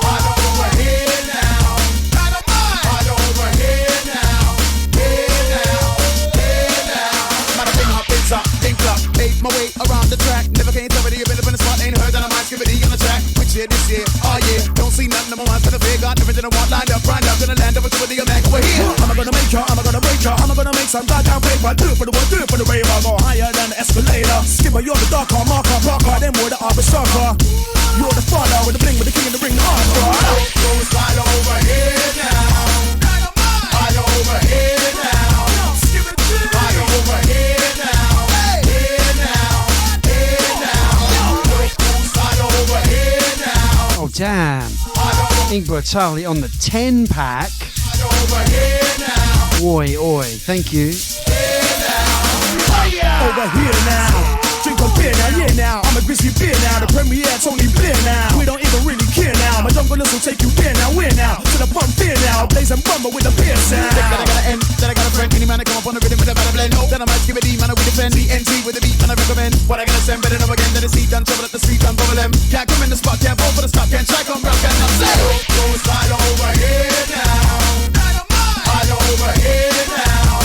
Right over here now. Right over here now. Here now. Here now. Man, I bring hot pizza, think up, make my way around the track. Never came to the event up in the spot, ain't heard that I might Skibadee on the track. Which year this year? Oh yeah, don't see nothing. I'm on to the big, got everything I want lined up, grind up, gonna land over to the Mac over here. I'm gonna make ya, I'm gonna break ya, I'm gonna make some goddamn paper. Do it for the world, do it for the rave. I'll go higher than the escalator. Skipper, you're the darker, marker, blocker, then we're the arbor stalker. You're the father with the bling, with the king and the ring, the hardcore. Goes right over here now. Right over here now. Right over here now. Here now. Here now. Goes right over here now. Oh, damn. Ink Brutali on the 10-pack. Oi, oi. Thank you. Over here now. Drink a beer now, yeah now. I'm a grizzly beer now. The premiere Tony Blair now. We don't even really care now. My junglers will take you there now. Where now? To the bump beer now. Blaze and bumble with the beer sound. That I got an end, that I got a friend. Any man that come up on the rhythm with a better blend. Oh, then I might Skibadee, man, we defend. TNT with the beat, man, I recommend. What I gotta send, better know again. Then the seat done, trouble at the street, done, bubble them. Can't come in the spot, can't fall for the stop, can't try, come rock, can't not say. Goes right over here now. Right over here now.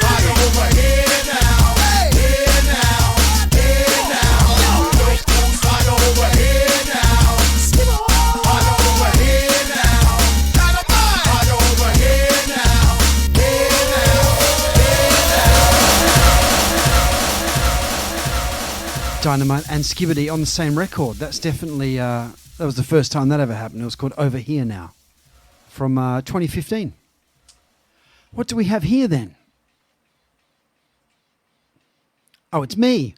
Right over here now. Here now. Here now. Goes right over here. Dynamite and Skibadee on the same record. That's definitely, that was the first time that ever happened. It was called Over Here Now from 2015. What do we have here then? Oh, it's me.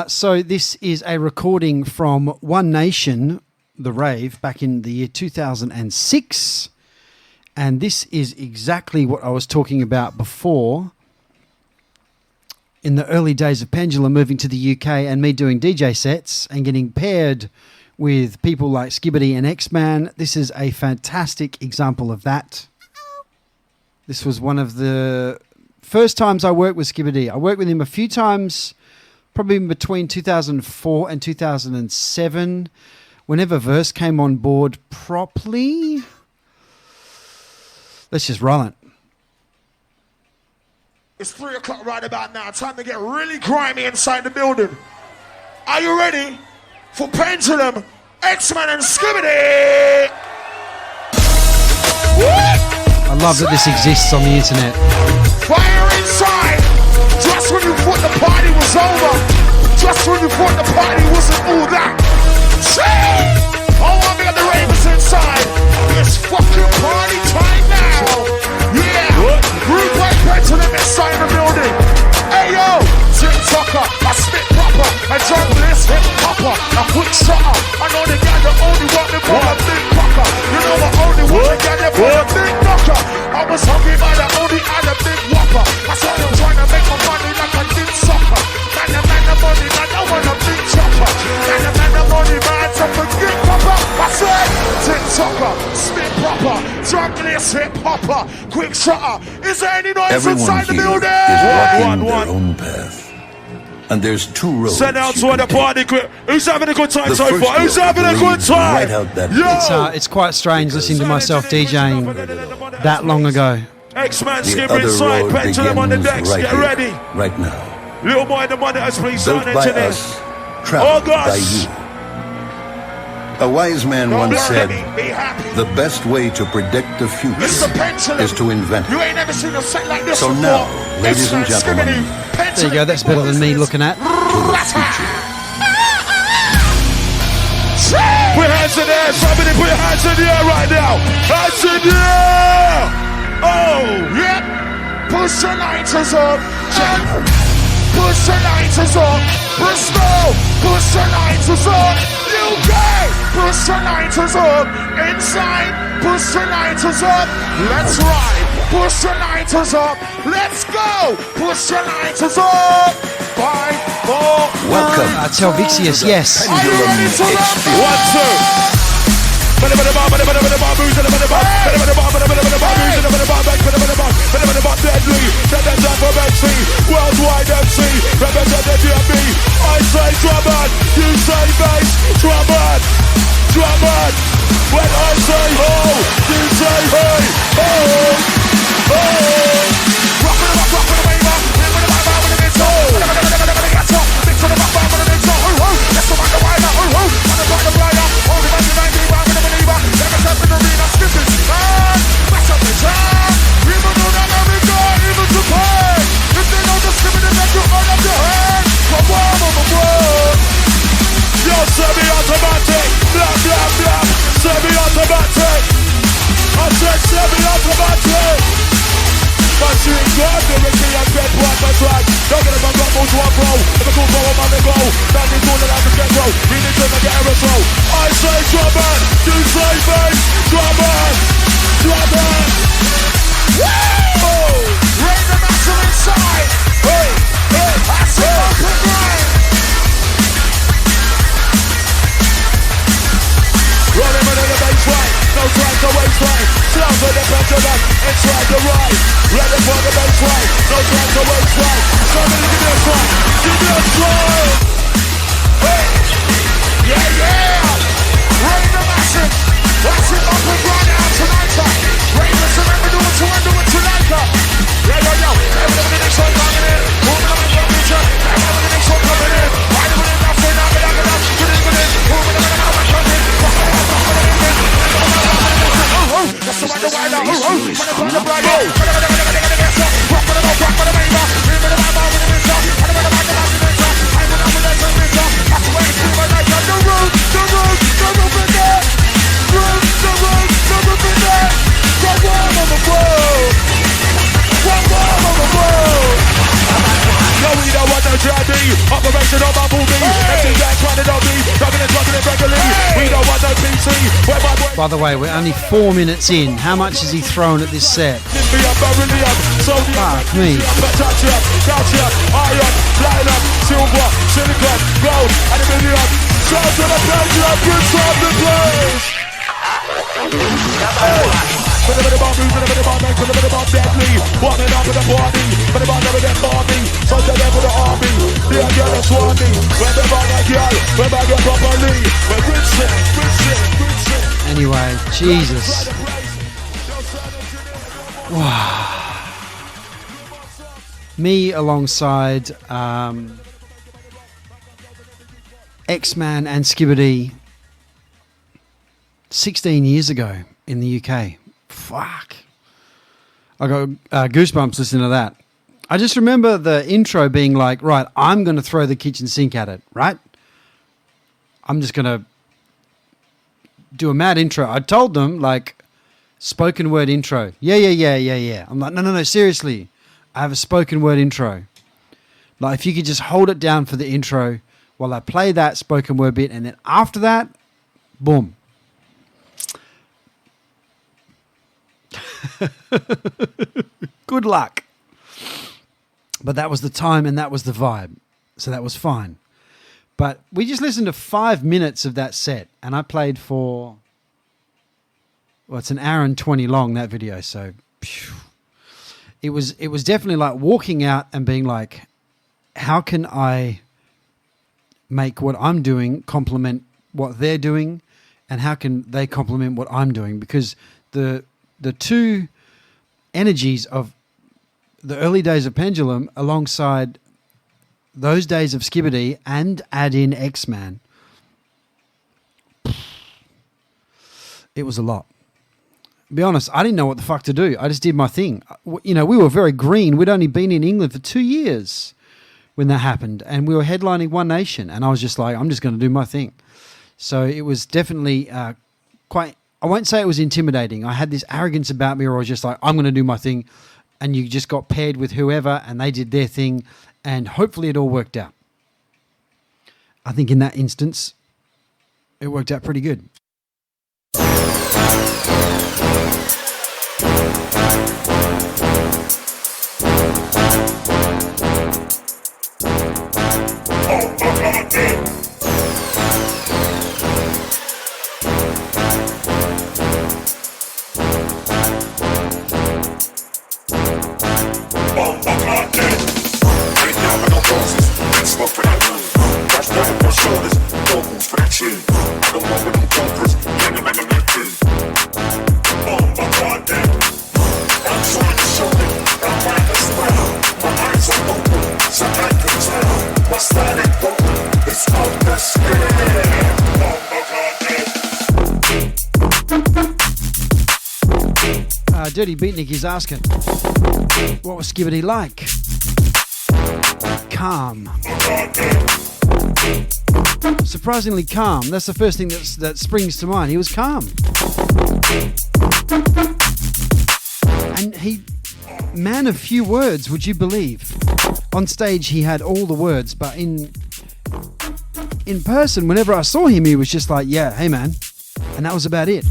So this is a recording from One Nation, The Rave, back in the year 2006. And this is exactly what I was talking about before. In the early days of Pendulum moving to the UK and me doing DJ sets and getting paired with people like Skibadee and X-Man, this is a fantastic example of that. This was one of the first times I worked with Skibadee. I worked with him a few times, probably in between 2004 and 2007, whenever Verse came on board properly. Let's just roll it. It's 3 o'clock right about now. Time to get really grimy inside the building. Are you ready for Pendulum, X-Men and Skibadee? I love that this exists on the internet. Fire inside. Just when you thought the party was over. Just when you thought the party wasn't all that. I want me at the ravers inside. It's fucking party time now. Yeah. Group like Pendulum inside the building. Hey yo, TikToker, I spit proper, a journalist, hip hopper, a quick shutter. I know the guy that only want me for a big fucker. You know I only want the guy that for a big knocker. I was hungry by the only and a big whopper. That's why I'm trying to make my money like I did soccer. Man, the money, man, I want a big chopper. Man, the money, man, to forget proper. I said, TikToker, spit proper, journalist, hip hopper, quick shutter. Is there any noise inside the building? Walking their own path. And there's 2 roads. Send out to the party quick. Who's having a good time so far? Who's having a good time? Right out that It's quite strange listening to myself DJing that long ago. X-Man skip inside, Pendulum on the decks, right get here, ready. Right now. Little boy, the monitors, please Built sign by engineer. us, traveled by you. A wise man once said, the best way to predict the future is to invent it. You ain't never seen a set like this So before. now, ladies and gentlemen, There you go, that's better than me looking at. Put your hands in the air, somebody put your hands in the air right now. Hands in the air. Oh, yep. Push the lighters up. Push the lighters up. Bristol, push the lighters up. UK, push the lighters up. Inside, push the lighters up. Let's ride. Push the lighters up. Let's go. Push the lighters up. 5, 4. Welcome. Tell Vixius, yes. Are you ready to run? 1, 2. Worldwide MC, represent the DMB. I say drum on, you say bass, drum on, drum on. When I say ho, you say hey, ho, ho. Rock with the rock, rock with the wave up, hit with the vibe, vibe with the mid-toe. Mix with the rock, vibe with the mid-toe. Let's go back the wider, on the block the blinder. Hold the 99, round with the believer. Never step in the arena, skipping, man. Mash up the town. Even though that America, even Japan. If they know the skipping, then let you hold up your hand. Come on. Yo, semi-automatic, blah, blah, blah. Semi-automatic. I said semi-automatic. Machine gun, the Ricky and Dead One, my track. Don't get it, I'm not going to a pro. If I go for a man, they go. Now they do that I can get bro. We need to get aerosol. I say drum on, you say bass. Drum on, drum on. Woo! Rain the massive inside. Hey, hey, I say open grind. Rolling with the baseline, no time to waste line. Sounds of the pendulum, inside the ride. Ready for the baseline, no time to waste line. Somebody give me a try, give me a try. Hey, yeah. Rain the massive, watch it up and run out tonight. Rain the remember do it tonight. Yo. Everybody with the next one coming in. Moving on the future. Everybody with the next one coming in. Riding with it, nothing, knock it. Moving on the coming in. That's the one the wider. Rock the blind. Rock for the main. No, we don't want no tragedy. Operation on my movie. MC gang trying to know me. Drugging and regularly. We don't want no PC. Where my boy. By the way, we're only 4 minutes in. How much has he thrown at this set? Fuck me. Calcium, iron, platinum, silver, silicon, gold, and aluminium. Shout to the pleasure of good from the place. Deadly, walking up with the party, but about never get party, so the devil the army, the girl is swarming, when the bag a girl, when bag it properly, when good shit. Anyway, Jesus. Wow. Me alongside X-Man and Skibadee 16 years ago in the UK. Fuck. I got goosebumps listening to that. I just remember the intro being like, right, I'm going to throw the kitchen sink at it, right? I'm just going to do a mad intro. I told them, like, spoken word intro. Yeah. I'm like, no, seriously. I have a spoken word intro. Like, if you could just hold it down for the intro while I play that spoken word bit, and then after that, boom. Good luck. But that was the time and that was the vibe. So that was fine. But we just listened to 5 minutes of that set, and I played for, well, it's an hour and 20 long, that video. So phew. It was definitely like walking out and being like, how can I make what I'm doing complement what they're doing, and how can they complement what I'm doing? Because the two energies of the early days of Pendulum alongside those days of Skibadee and add in X-Man, it was a lot. Be honest, I didn't know what the fuck to do. I just did my thing. You know, we were very green. We'd only been in England for 2 years when that happened, and we were headlining One Nation, and I was just like, I'm just going to do my thing. So it was definitely quite, I won't say it was intimidating. I had this arrogance about me where I was just like, I'm going to do my thing, and you just got paired with whoever, and they did their thing, and hopefully it all worked out. I think in that instance, it worked out pretty good. Dirty Beatnik is asking, what was Skibadee like? Calm. Surprisingly calm. That's the first thing that springs to mind. He was calm. And he, man of few words, would you believe? On stage he had all the words, but in person, whenever I saw him, he was just like, yeah, hey man. And that was about it.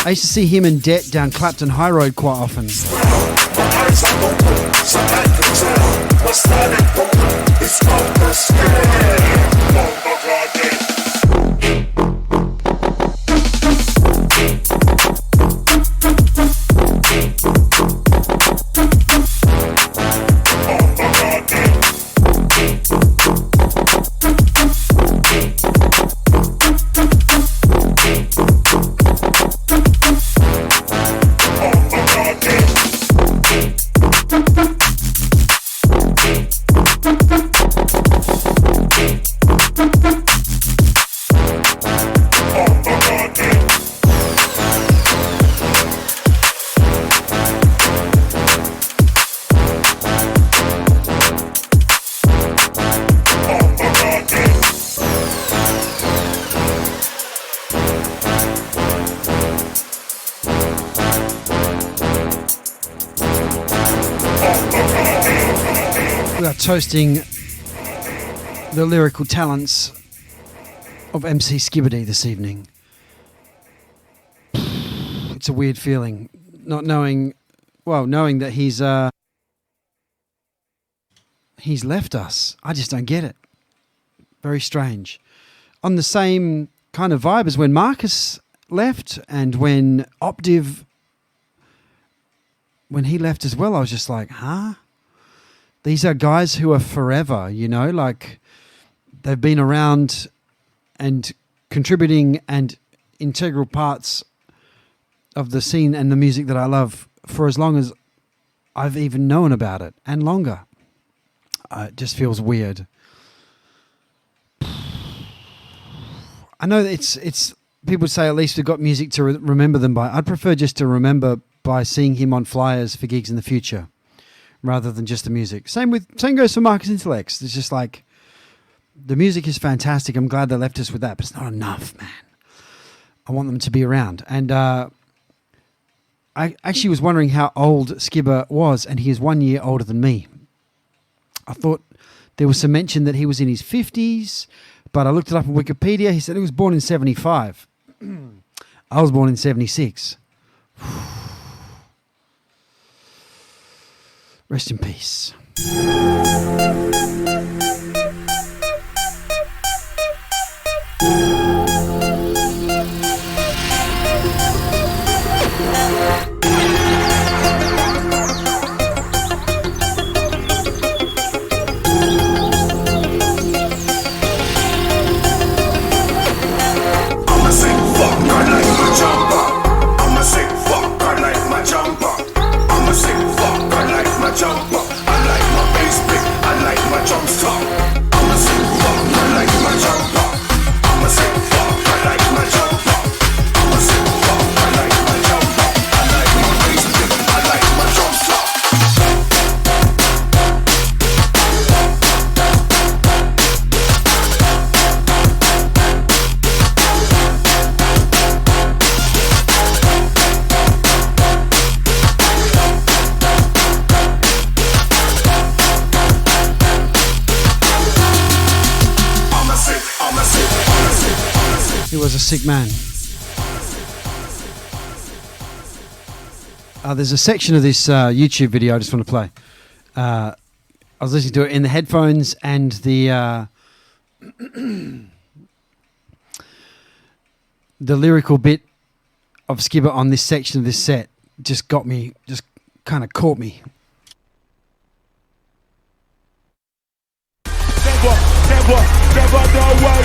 I used to see him and Det down Clapton High Road quite often. are toasting the lyrical talents of MC Skibadee this evening. It's a weird feeling, not knowing that he's left us. I just don't get it. Very strange. On the same kind of vibe as when Marcus left and when Optiv, when he left as well, I was just like, huh? These are guys who are forever, you know, like they've been around and contributing and integral parts of the scene and the music that I love for as long as I've even known about it and longer. It just feels weird. I know that it's people say at least we've got music to remember them by. I'd prefer just to remember by seeing him on flyers for gigs in the future rather than just the music. Same goes for Marcus Intellects. It's just like the music is fantastic. I'm glad they left us with that, but it's not enough, man. I want them to be around. And I actually was wondering how old Skibber was, and he is 1 year older than me. I thought there was some mention that he was in his 50s, but I looked it up on Wikipedia. He said he was born in 75. I was born in 76. Rest in peace. Sick man. There's a section of this YouTube video I just want to play. I was listening to it in the headphones, and the lyrical bit of Skibber on this section of this set just got me, just kind of caught me. Never no way.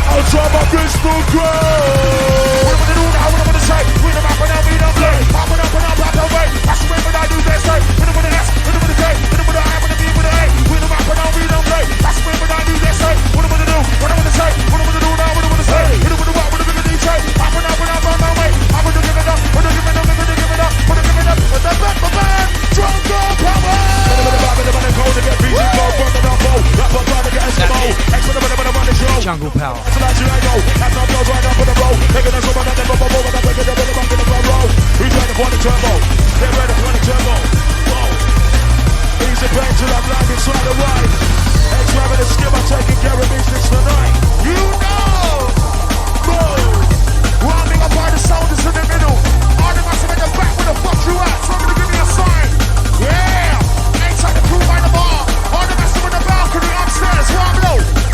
I'll try my pistol grow. What am I gonna do now? What am I gonna say? We the map and I'll be the play. Popping up and I'll black away. That's the way when I do that say. When I'm with an S, when I'm with a K, when I'm with a I, when I'm with a A. We the map and I'll be the play. That's the way when I do that say. What am I gonna do? What am I gonna say? What am I gonna do now? What am I gonna say? Hit it with the what? What am I gonna DJ? Popping up and I'll run my way. I'm gonna give it up. I'm gonna give it up. I'm gonna give it up. I'm gonna give it up. But the back of man, drum girl power. Jungle power. Easy back till I'm live inside the right. Ex-rabbit and Skibber taking care of business tonight. You know! Rounding up by the soldiers in the middle. All the massive in the back with the fuck you at. So I'm gonna give me a sign. Yeah! Ain't like the crew by the bar. All the massive in the balcony upstairs.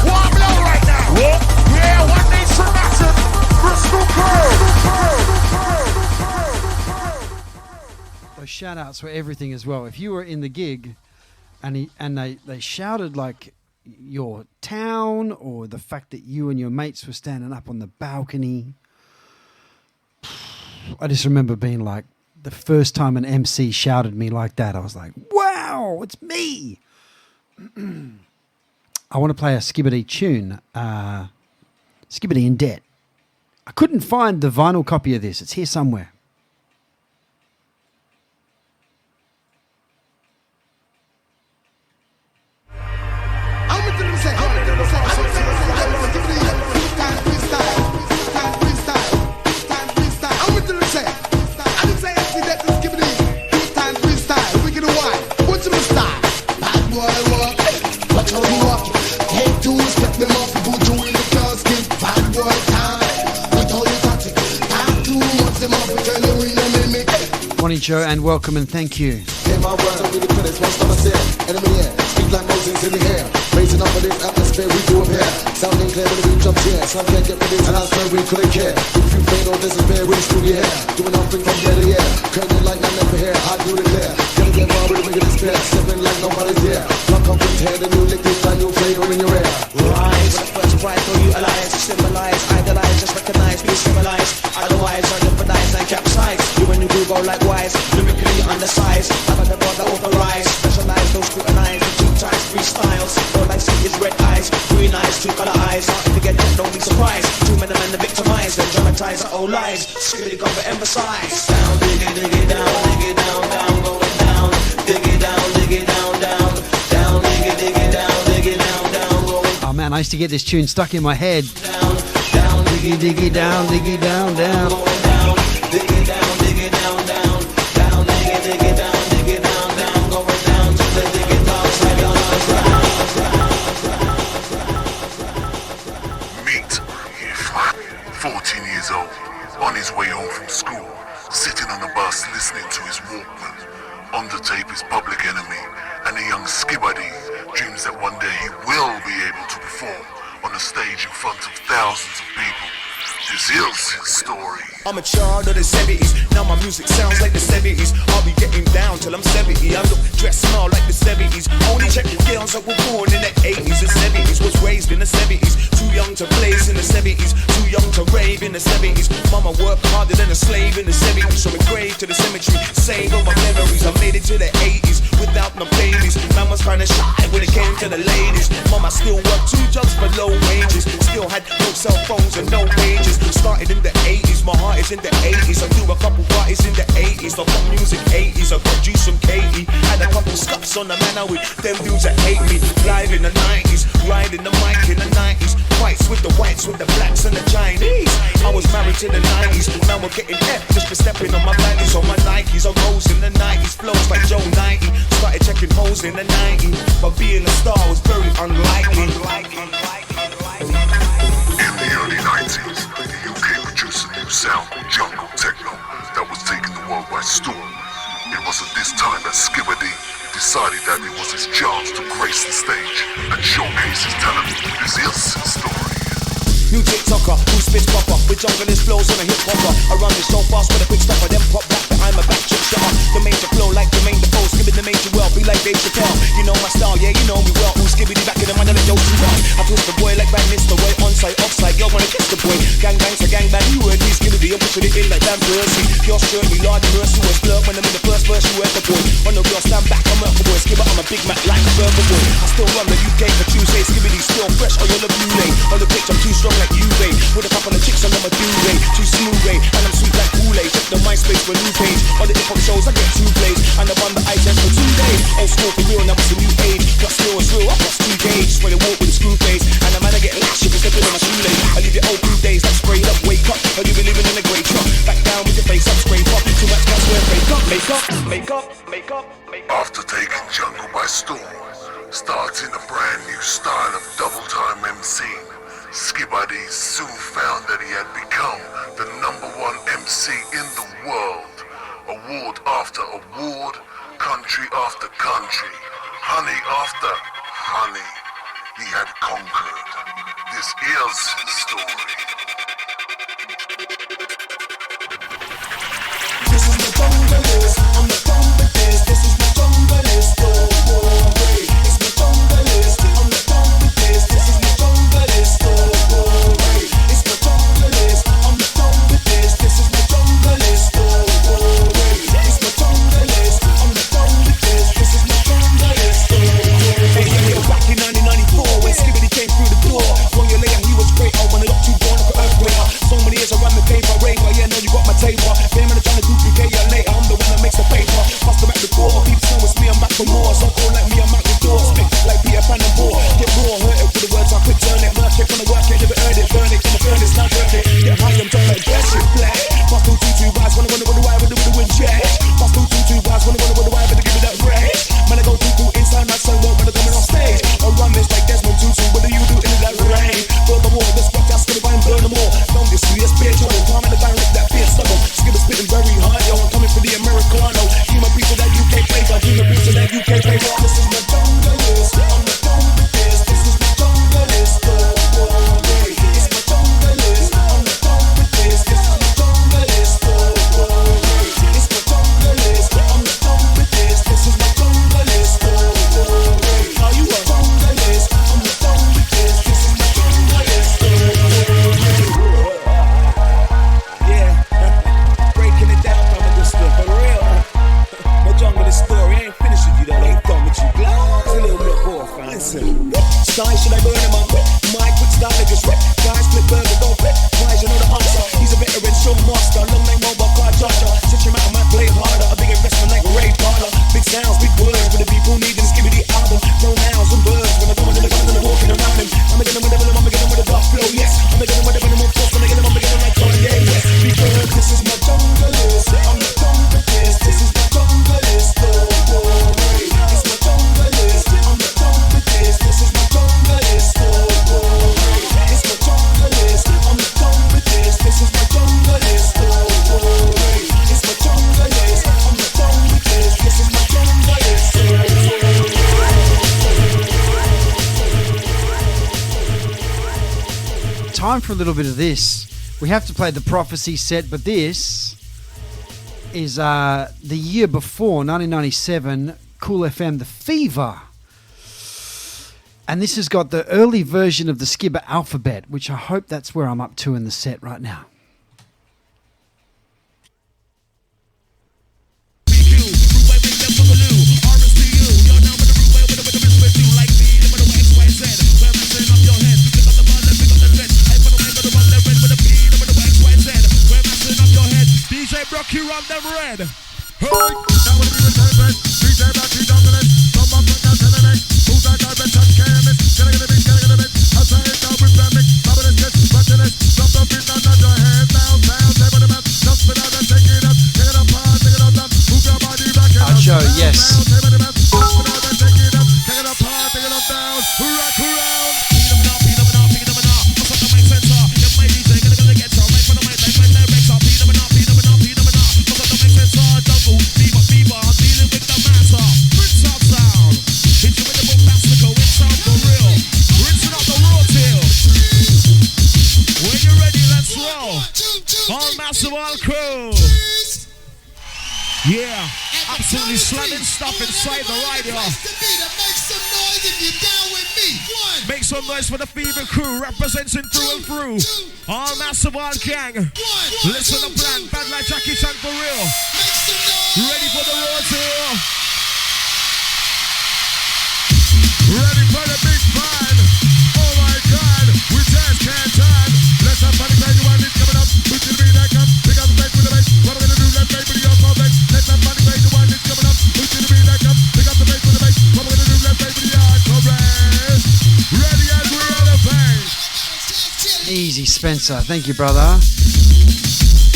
Warm low right now. What? Yeah, one needs to matter. Bristol Curl. Those shout outs were everything as well. If you were in the gig and they shouted like your town or the fact that you and your mates were standing up on the balcony, I just remember being like, the first time an MC shouted me like that, I was like, wow, it's me. I want to play a Skibadee tune, Skibadee in Debt. I couldn't find the vinyl copy of this. It's here somewhere. Bad boy walk. how we walk it. Hate to respect them off, people doing the casket. Bad boy time, but all you got it. Have to watch them off, we tell you we no mimic. Morning, Joe, and welcome and thank you. In my words, I'm really critics, what's gonna say? Enemy here, speak like Moses in the air. Raising up for this atmosphere, we do up here. Sounding clear when we jump here. Some can't get with this, and I swear we couldn't care. If you fail or disappear, we screw your hair. Doing nothing from year to year. Curtain like I never hear, I do the clear. Gonna get wild with a bigger despair. Stepping like nobody's here. Block up with hair, the new liquid, find new flavor in your air. Rise, with the first pride, throw you allies. Symbolize, idolize, just recognize, please symbolize. Otherwise, I jeopardize and capsize. You and you do go likewise. Lyrically undersized. I've had the brother authorized. Specialize, don't scrutinize. Two times, three styles. All I see is red eyes, green eyes, two color eyes. If you get that, don't be surprised. Too many men to victimize, then dramatize our old lies. Skibadee come to emphasize. Down, dig it down, down, going down. Dig it down, down. Down, dig it down, going down. Oh man, I used to get this tune stuck in my head. Down, diggy down, diggy down, down. Dig it down, down. Down, dig it down, down. Going down to the dig it down, side down. Meet 14 years old, on his way home from school, sitting on the bus listening to his Walkman. On the tape is Public Enemy, and the young Skibadee dreams that one day he will be able to perform on a stage in front of thousands of people. This is his story. I'm a child of the 70s, now my music sounds like the 70s. I'll be getting down till I'm 70. I look, dress, smell like the 70s. Only check the girls that were born in the 80s and 70s. Was raised in the 70s, too young to blaze in the 70s. Too young to rave in the 70s. Mama worked harder than a slave in the 70s. From a grave to the cemetery, save all my memories. I made it to the 80s without no babies. Man was kinda shy when it came to the ladies. Mama still worked 2 jobs for low wages. Still had no cell phones and no pages. Started in the 80s, my heart is in the 80s. I do a couple parties in the 80s. I got music 80s, I got juice from Katie. Had a couple scuffs on the manor with them dudes that hate me. Live in the 90s, riding the mic in the 90s. Fights with the whites, with the blacks and the Chinese. I was married to the 90s, now we're getting F just for stepping on my panties, on my Nikes. I rose in the 90s, flows like Joe 90. Started checking hoes in the 90s, but being a star was very unlikely. In the early 90s, the UK produced a new sound called jungle techno that was taking the world by storm. It was at this time that Skibadee decided that it was his chance to grace the stage and showcase his talent. This is his story. New TikToker, who spits proper with junglist flows on a hip hopper. I run this so fast with a quick stopper, then pop back behind my back, chip shutter. The major flow like the main default, skipping the major well, be like Dave Chappelle. You know my style, yeah, you know me well. Who's Skibadee back in the man and the yo too well. I twist the boy like Bang Mr. Boy, onside, offside, yo wanna kiss the boy. Gang bang to gang bang, you heard me Skibadee, I'm pushing it in like damn Percy. Pure surely, Lord mercy was blurred when I'm in the first verse, you heard the boy. On the real stand back, I'm up for boy, Skibba, I'm a big Mac like a burger boy. I still run the UK for Tuesday, Skibadee still fresh, or you'll abuse. On the pitch, I'm too strong like you, babe. With a couple of chicks on my duvet, too smooth, and I'm sweet like Kool-Aid. Check the MySpace for a new page. On the hip-hop shows, I get 2 plays, and I run the item for 2 days. Old school for real, now it's a new age. Plus still is real, I plus 2 gauges. When I walk with a screw face, and the man I get lashed if it's stepping on my shoelace. I leave your old blue days like sprayed up, wake up. Or you be living in a grey truck. Back down with your face up, scrape up. Too much gas, wear make up. After taking jungle by storm, starting a brand new style of double-time MCing, Skibadee soon found that he had become the #1 MC in the world. Award after award, country after country, honey after honey, he had conquered. This is his story. This is the junglist, I'm the junglist. This is the junglist story. It's the junglist, I'm the junglist. This is the junglist story. It's the junglist, I'm the junglist. This is the junglist story. It's the junglist, I'm the junglist. This is the junglist story. Hey, back in 1994 when Skibadee came through the door. When you later he was great, I wanna look too born. time for a little bit of this. We have to play the Prophecy set, but this is the year before, 1997, Cool FM, The Fever. And this has got the early version of the Skibber alphabet, which I hope that's where I'm up to in the set right now. DJ Brocky run them red. Hey, now when we return, DJ Brocky dominant. Come on, put that to the neck. Who's that guy, bitch, I'm chemist. Can I get a bit, can I get a bit? I'll say it now with Remick. Bubble this, watching it. Jump up in your head, down, take on the map. Just spin out and take it up. Take it up hard, take it up down. Move your body back and up. Joe, yes. Take on the map. Just spin out and take it up. Take it up hard, take it up down. Rock around. Beat them up, beat them up, beat them up. What's up, the mic center? You might be taking a gonna get some. Right for the mic, like my director. Beat them up, beat them up, beat them up. What's up, the mic center? Double, fever, I'm dealing with the matter. Rinse out sound. Hit you with the bombastico, it sound for real. Rinsing out the raw tail. When you're ready, let's roll. All massive, all crew. Yeah, absolutely slamming stuff inside the rider. Make some noise for the Fever crew, representing through and through. All massive, all gang. Listen to plan, bad like Jackie Chan for real. Ready for the raw tail. Ready for the big band. Oh my God, we just can't turn. Let's have fun, excited, you want it coming up. We should be that come. Pick up the back with the bass. What we're gonna do, let's play with your callback. Let's have fun, excited, you want it coming up. We should be that come. Pick up the bass with the bass. What we're gonna do, let's play with your chorus. Ready as we are to bang. Easy, Spencer. Thank you, brother.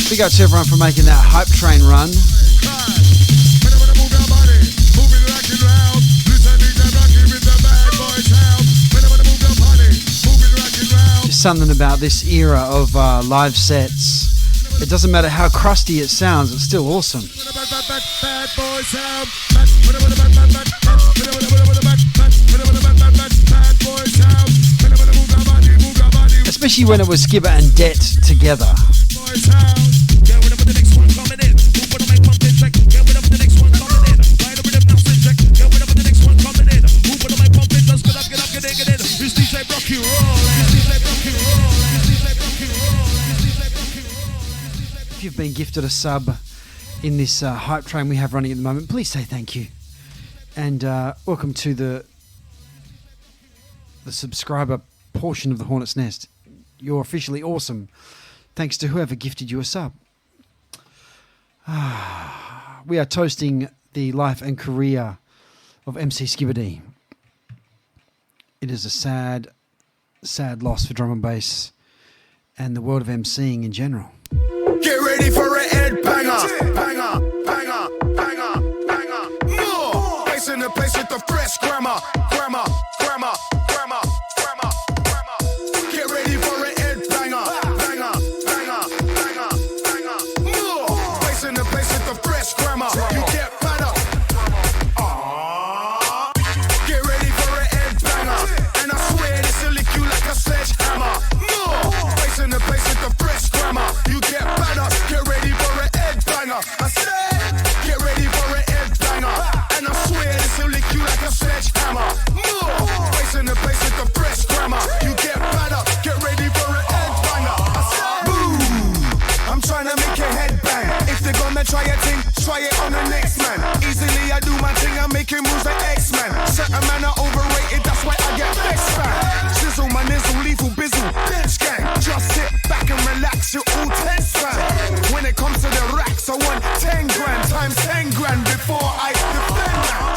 Big up to everyone for making that hype train run. Just something about this era of live sets. It doesn't matter how crusty it sounds, it's still awesome. Especially when it was Skibber and Det together. If you've been gifted a sub in this hype train we have running at the moment, please say thank you. And welcome to the subscriber portion of the Hornet's Nest. You're officially awesome. Thanks to whoever gifted you a sub. We are toasting the life and career of MC Skibadee. It is a sad, sad loss for drum and bass and the world of MCing in general. Get ready for a head banger. Banger, banger, banger, banger. More. Place in the place with the fresh grammar. Grammar, grammar, grammar, grammar, grammar. Get ready for a head banger. Banger, banger, banger, banger. More. Place in the place with the fresh grammar. You get better. Get ready for a head banger. And I swear this will lick you like a sledgehammer. More. Place in the place with the fresh grammar. You get better. Get ready for a head banger. I said, get ready for a head banger. And I swear this will lick you like a sledgehammer. More. Place in the place with the fresh grammar. You get better. Get ready for a head banger. I said, boom. I'm trying to make your head bang. If they're gonna try a thing, try it on the next man. Easily I do my thing, I'm making moves like X-Man. Certain man are overrated, that's why I get best fan. Sizzle, my nizzle, lethal bizzle, bench gang. Just sit back and relax, you're all tense fan. When it comes to the racks, I want 10 grand times 10 grand before I defend now.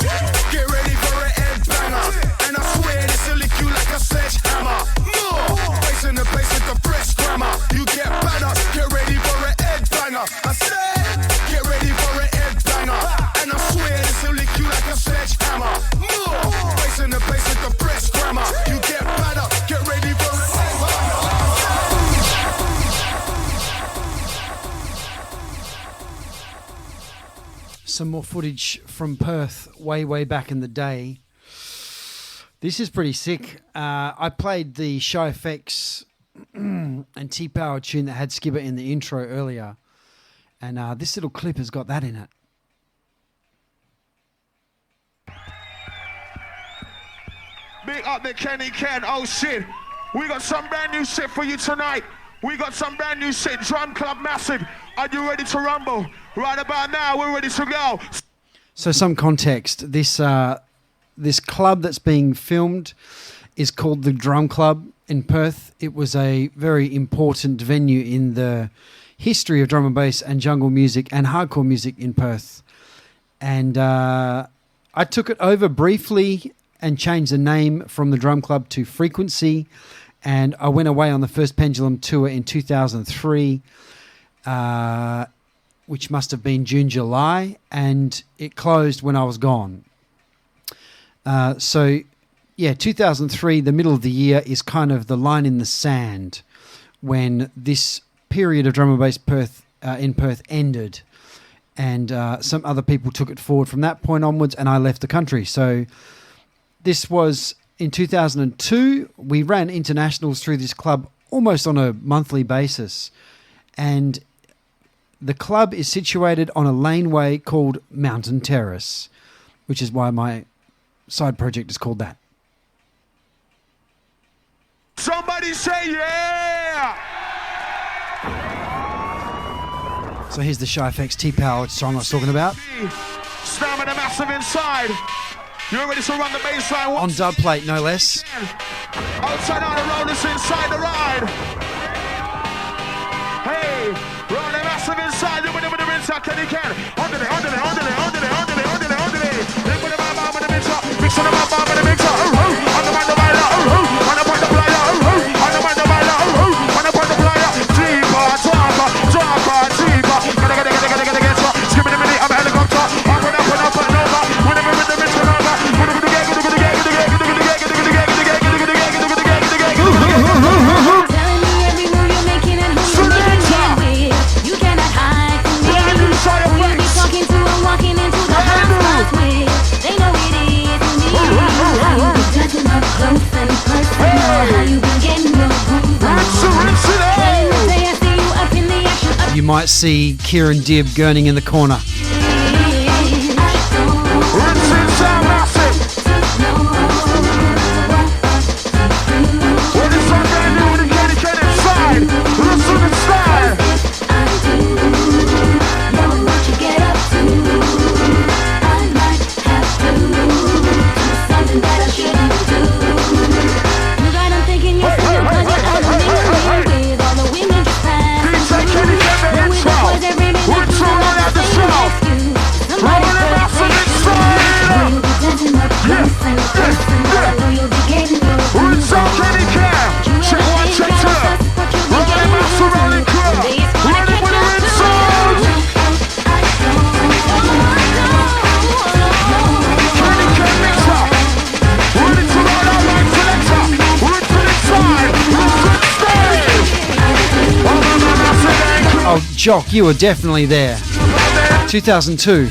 Get ready for a head banger. And I swear this will lick you like a sledgehammer. More. Place in the place with the fresh grammar. You get better. Get ready for a head banger. I said, get ready for a head banger. And I swear this will lick you like a sledgehammer. More. Place in the place with the fresh grammar. You get better. Get ready for a head banger. Some more footage from Perth way back in the day. This is pretty sick. I played the Show FX and T-Power tune that had Skibber in the intro earlier. And this little clip has got that in it. Big up the Kenny Ken. Oh shit. We got some brand new shit for you tonight. We got some brand new shit. Drum Club Massive. Are you ready to rumble? Right about now, we're ready to go. So some context. This club that's being filmed is called the Drum Club in Perth. It was a very important venue in the history of drum and bass and jungle music and hardcore music in Perth. And I took it over briefly and changed the name from the Drum Club to Frequency. And I went away on the first Pendulum tour in 2003, which must have been June, July, and it closed when I was gone. So, 2003, the middle of the year, is kind of the line in the sand when this period of drum and bass in Perth ended. And some other people took it forward from that point onwards, and I left the country. So this was in 2002. We ran internationals through this club almost on a monthly basis. And the club is situated on a laneway called Mountain Terrace, which is why my side project is called that. Somebody say yeah! So here's the Shy FX T-Powered song I was talking about. Stamina Massive inside. You're ready to run the baseline. On dub plate, no less. Outside on the road is inside the ride. Hey, run the Massive inside. You put the inside, can you can. Under the. They put the bomb in the mixer. Mix on the bomb in the mixer. On the band of Ila. On the band of Ila. On the band of Ila. On the band of Ila. Deeper, darker, deeper. Get up. Skip it a minute, I'm a helicopter. Up and over. Whenever with the mixer over. You might see Kieran Dibb gurning in the corner. Oh, Jock, you were definitely there. 2002.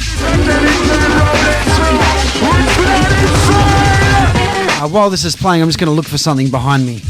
While this is playing, I'm just going to look for something behind me.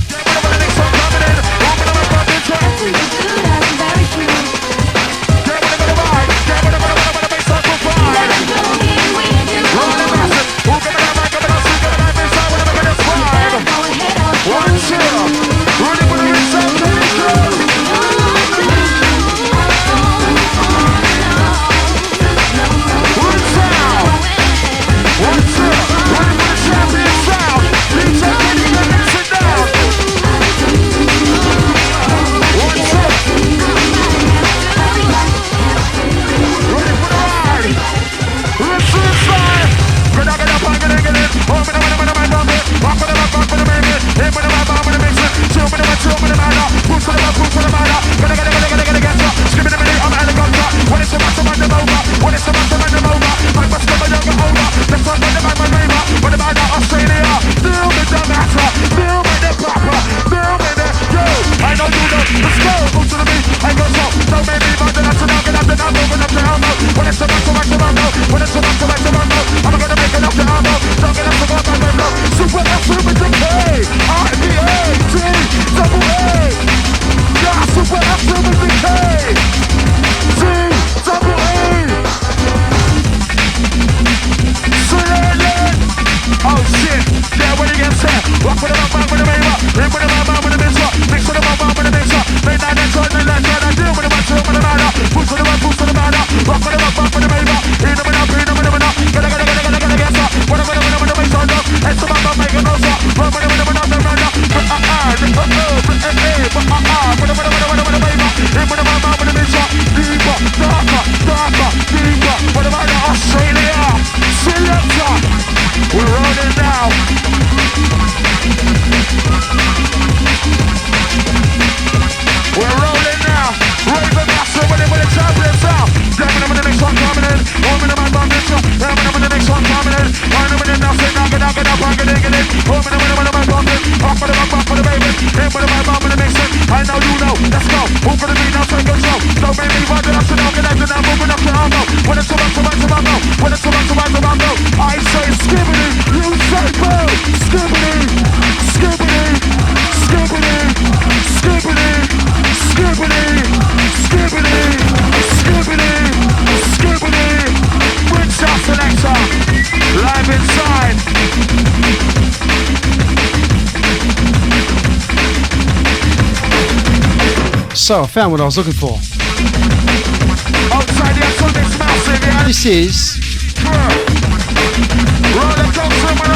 So I found what I was looking for.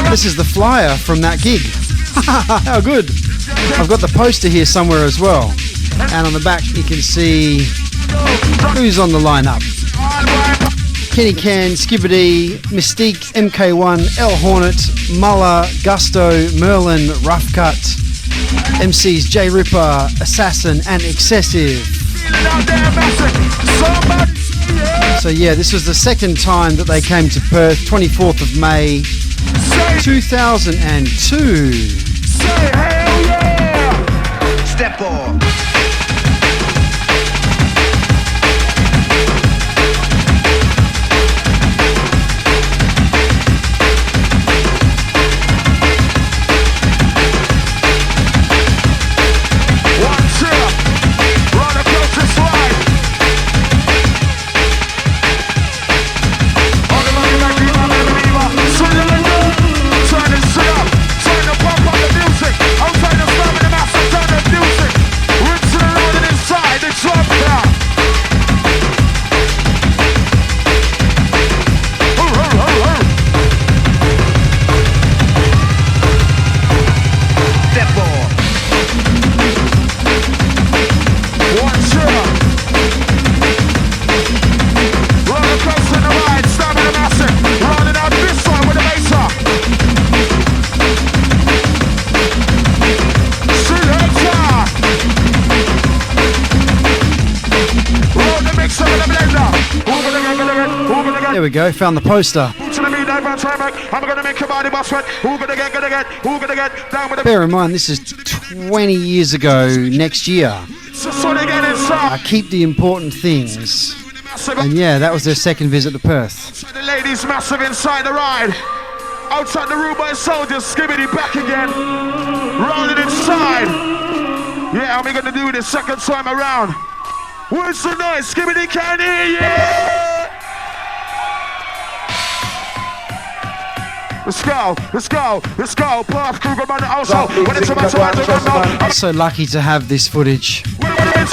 This is the flyer from that gig. How good. I've got the poster here somewhere as well. And on the back you can see who's on the lineup. Kenny Can, Skibadee, Mystique, MK1, L Hornet, Muller, Gusto, Merlin, Rough Cut, MCs J Ripper, Assassin and Excessive. So yeah, this was the second time that they came to Perth, 24th of May 2002. Step on. There we go, found the poster. Bear in mind, this is 20 years ago next year. I keep the important things. And yeah, that was their second visit to Perth. The ladies massive inside the ride. Outside the room by soldiers, Skibadee back again. Rolling inside. Yeah, how are we going to do this second time around? Where's the noise? Skibadee can hear you! Let's go, let's go, let's go. Path Kruger man also. When it's about to I'm so lucky to have this footage. I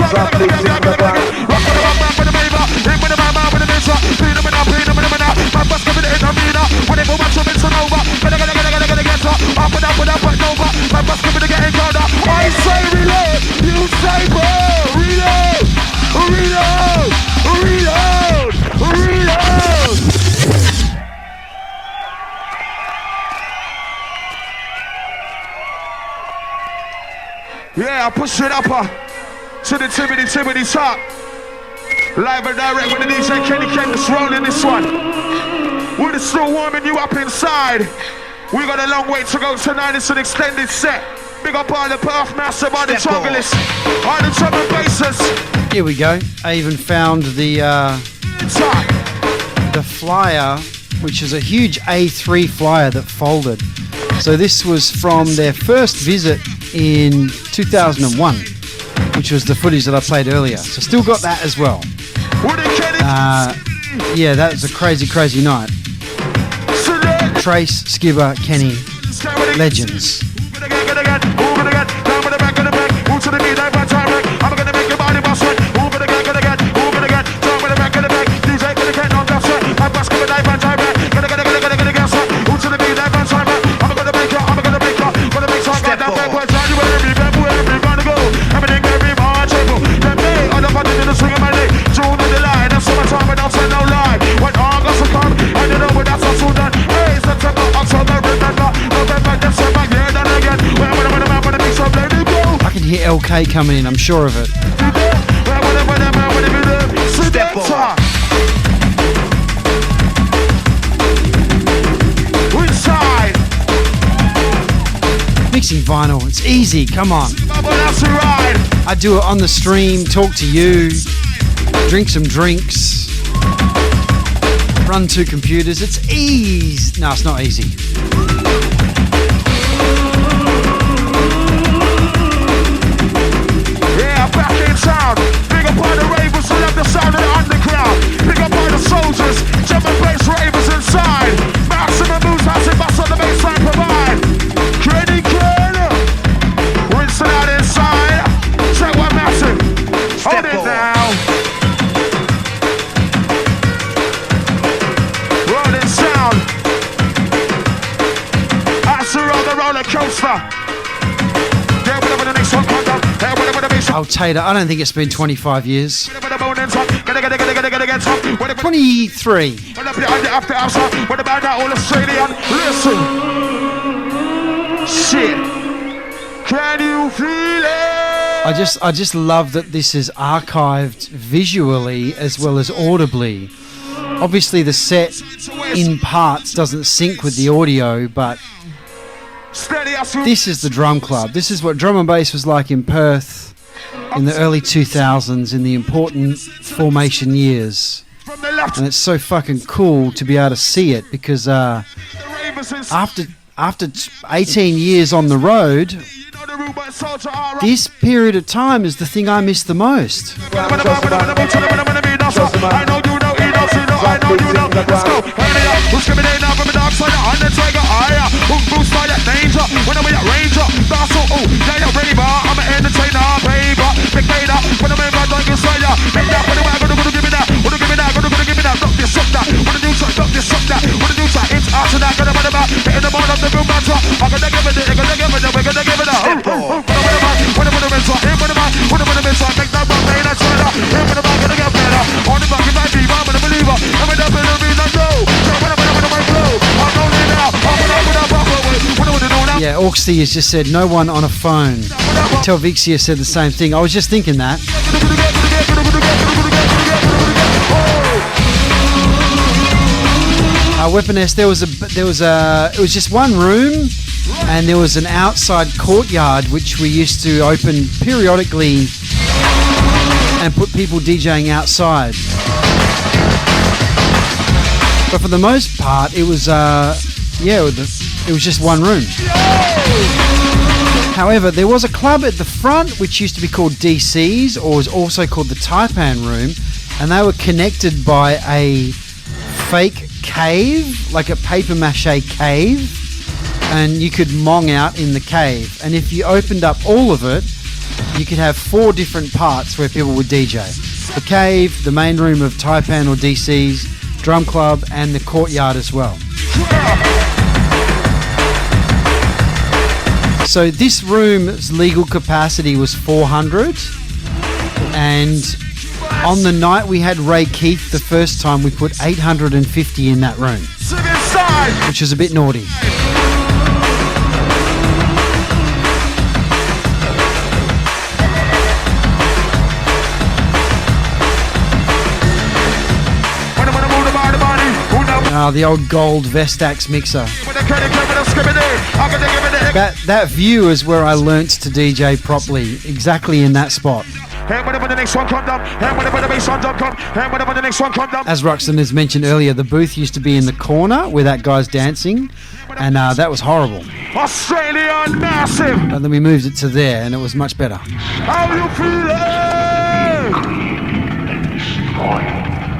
say reload, you say reload. Yeah, I push it up to the Tibbity top. Live and direct with the DJ Kenny Ken that's rolling this one. We're still warming you up inside. We got a long way to go tonight. It's an extended set. Big up all the Perth Massive, all the junglists, all the drum and basses. Here we go. I even found the flyer, which is a huge A3 flyer that folded. So this was from their first visit in 2001, which was the footage that I played earlier. So still got that as well. Yeah, that was a crazy night. Trace, Skibber, Kenny, legends. I can hear LK coming in, I'm sure of it. Step on. Inside. Mixing vinyl, it's easy, come on. I do it on the stream, talk to you, drink some drinks, run two computers, it's easy. No, it's not easy. Yeah, back in town. Big up all the ravers who love the sound of the underground. Big up all the soldiers, jump and bass ravers inside. Maximum moves, I say bust on the baseline provide. Kenny Ken, Winston out inside. Check one massive. roller coaster. Yeah, whatever the next one comes up. Yeah, whatever the bass. Oh, Tater, I don't think it's been 25 years. 23. What about that all Australian? Listen. Shit. Can you feel it? I just love that this is archived visually as well as audibly. Obviously the set in parts doesn't sync with the audio, but this is the drum club. This is what drum and bass was like in Perth in the early 2000s, in the important formation years. And it's so fucking cool to be able to see it, because after 18 years on the road, this period of time is the thing I miss the most. I know you know. Let's go. Who's coming in now from the dark side? Undertaker, higher. Who's by that danger? When I'm at Ranger, that's all. Oh, yeah, you're ready, bar. I'm an entertainer, baby. Big data. When I'm in my dog inside ya. Make that for the way. Gonna give me that. Gonna give me that. Gonna give me that. Duck this, suck that. Wanna do something? Duck this, suck that. Wanna do something? It's after that. Gonna run about. Hitting the ball of the room matter. I'm gonna give it. Gonna give it. We're gonna give it up. When I'm in the mentor. When I'm in the mentor. Make that one pain. That's right. When I'm gonna get better. On the back of my feet. I'm a believer. Yeah, Orksy has just said no one on a phone. Telvixia said the same thing. I was just thinking that. Weaponess, it was just one room, and there was an outside courtyard which we used to open periodically and put people DJing outside. But for the most part, it was it was just one room. However, there was a club at the front which used to be called DC's, or was also called the Taipan Room, and they were connected by a fake cave, like a paper mache cave, and you could mong out in the cave. And if you opened up all of it, you could have 4 different parts where people would DJ. The cave, the main room of Taipan or DC's, drum club, and the courtyard as well. So this room's legal capacity was 400, and on the night we had Ray Keith the first time, we put 850 in that room, which was a bit naughty. The old gold Vestax mixer. That view is where I learnt to DJ properly, exactly in that spot. As Ruxton has mentioned earlier, the booth used to be in the corner where that guy's dancing, and that was horrible. Australian massive. And then we moved it to there, and it was much better. How you feeling?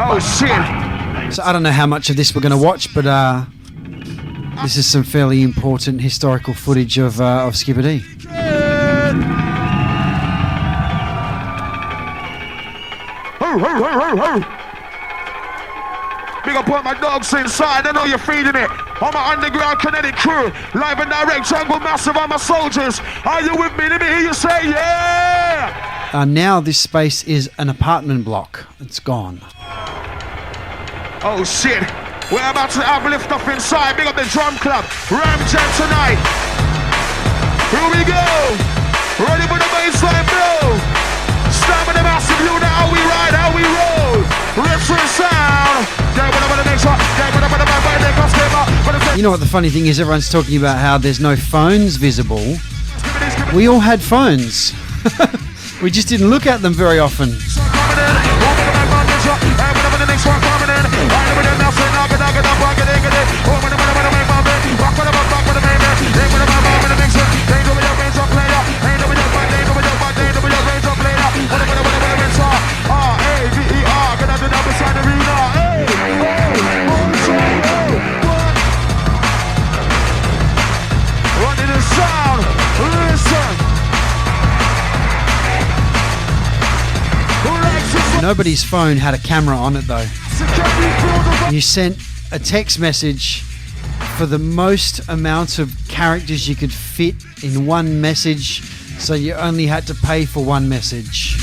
Oh shit. So I don't know how much of this we're going to watch, but this is some fairly important historical footage of Skibadee. Big up all my dogs inside, I know you're feeding it. All my underground kinetic crew, live and direct, jungle massive, all my soldiers. Are you with me? Let me hear you say yeah! Now this space is an apartment block. It's gone. Oh shit, we're about to have lift off inside. Big up the drum club, Ramjet tonight. Here we go. Ready for the baseline blow. Stand with the massive, you know how we ride, how we roll. Retro sound. You know what the funny thing is? Everyone's talking about how there's no phones visible. We all had phones. We just didn't look at them very often. Nobody's phone had a camera on it though. You sent a text message for the most amount of characters you could fit in one message, so you only had to pay for one message.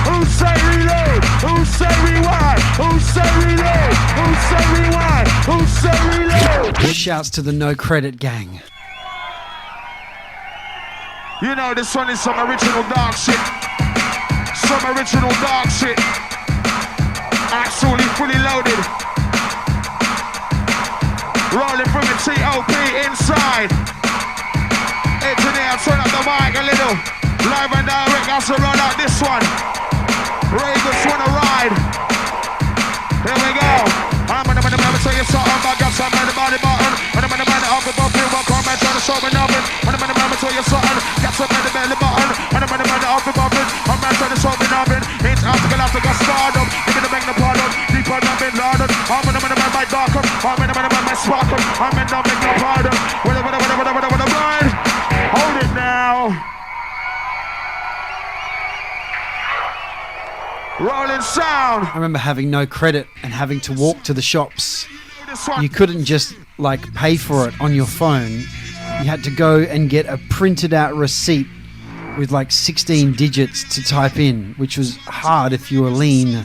Who say reload? Who say rewind? Who say reload? Who say rewind? Who say reload? Shouts to the No Credit Gang. You know this one is some original dark shit. Some original dark shit. Absolutely fully loaded. Rolling from the T.O.P. inside. Engineer, turn up the mic a little. Live and direct, I should roll out this one. Ravens wanna ride. Here we go. I'm gonna tell you something about got some man about the button. I'm gonna man up above you, walk on man trying to show me nothing. I'm gonna tell you something, got some man about the button. I'm gonna man up above it. I'm man trying to show me nothing. It's after I got stardom. Give me the bang the pardon. Deeper than been London. I'm gonna man my dark up. I'm gonna man my spark up. I'm gonna make no pardon. Whatever, ride. Hold it now. Rolling sound. I remember having no credit and having to walk to the shops. You couldn't just like pay for it on your phone. You had to go and get a printed out receipt with like 16 digits to type in, which was hard if you were lean.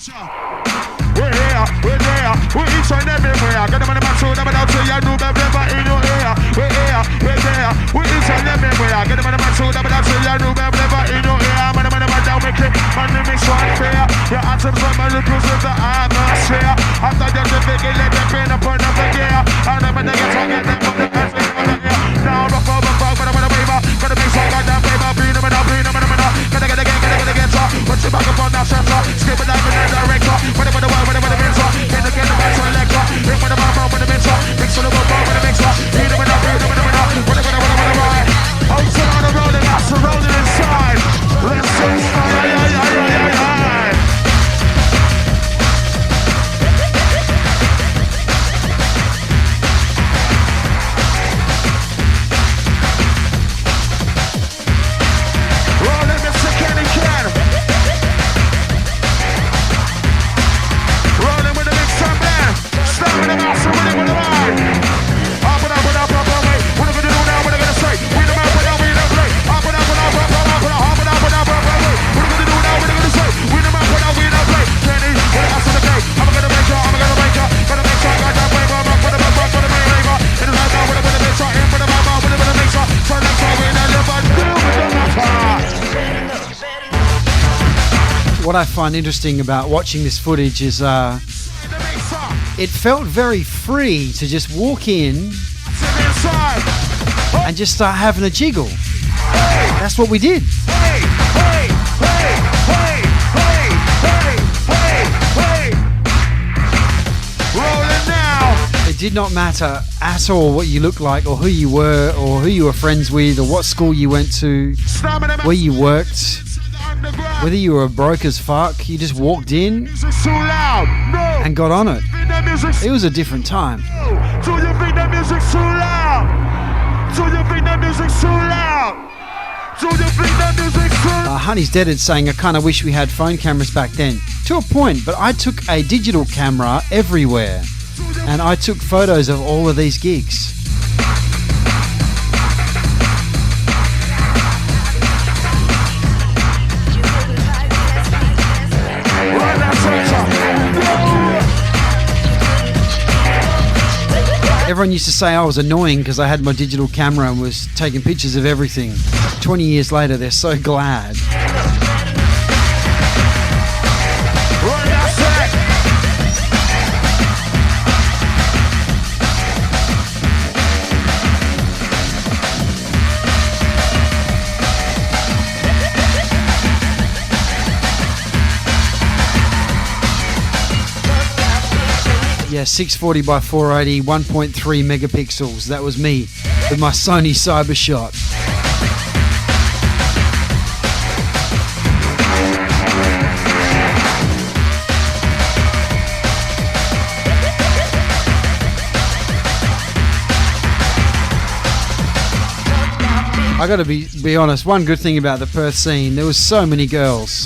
We're here, we're there, we're each and everywhere. Get them on the man, show them out to you, do them never in your ear. We're here, we're there, we're each and everywhere. Get them on the man, show them out to you, do them never in your ear. Man, down, make it, man, the mix one fair. Your anthems from my lips with the atmosphere. After them, the big, let them pin upon the gear. And I'm gonna get on, get them on the best thing on the ear. Now, rock over, but I'm gonna wave up. Gotta make some goddamn paper, beat them and up, beat them and up. Gotta get up, put your back up on that center. Skibadee with the director. Whatever the world, whatever the mentor. Get the back to the lecture. Hit with the mouth, with the mentor. Mix with the ball, with the mixer. Beat them and up, beat them and up. Whatever, right. Outside on the road, and that's the road inside. Let's go. What I find interesting about watching this footage is it felt very free to just walk in and just start having a jiggle. That's what we did. It did not matter at all what you looked like or who you were friends with or what school you went to, where you worked. Whether you were broke as fuck, you just walked in and got on it. It was a different time. Do you think the music's too loud? Do you think the music's too loud? Do you think the music's too loud? Honey's Deaded saying, I kind of wish we had phone cameras back then. To a point, but I took a digital camera everywhere and I took photos of all of these gigs. Everyone used to say I was annoying because I had my digital camera and was taking pictures of everything. 20 years later, they're so glad. Yeah, 640 by 480, 1.3 megapixels. That was me with my Sony Cybershot. I got to be honest. One good thing about the Perth scene, there was so many girls.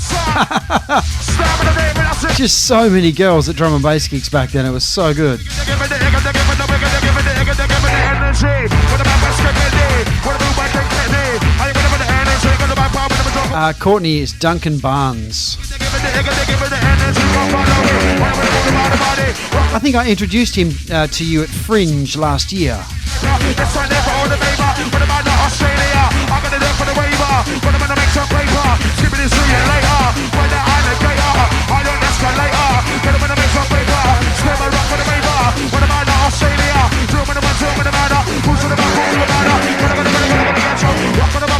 Just so many girls at drum and bass gigs back then. It was so good. Courtney is Duncan Barnes. I think I introduced him to you at Fringe last year.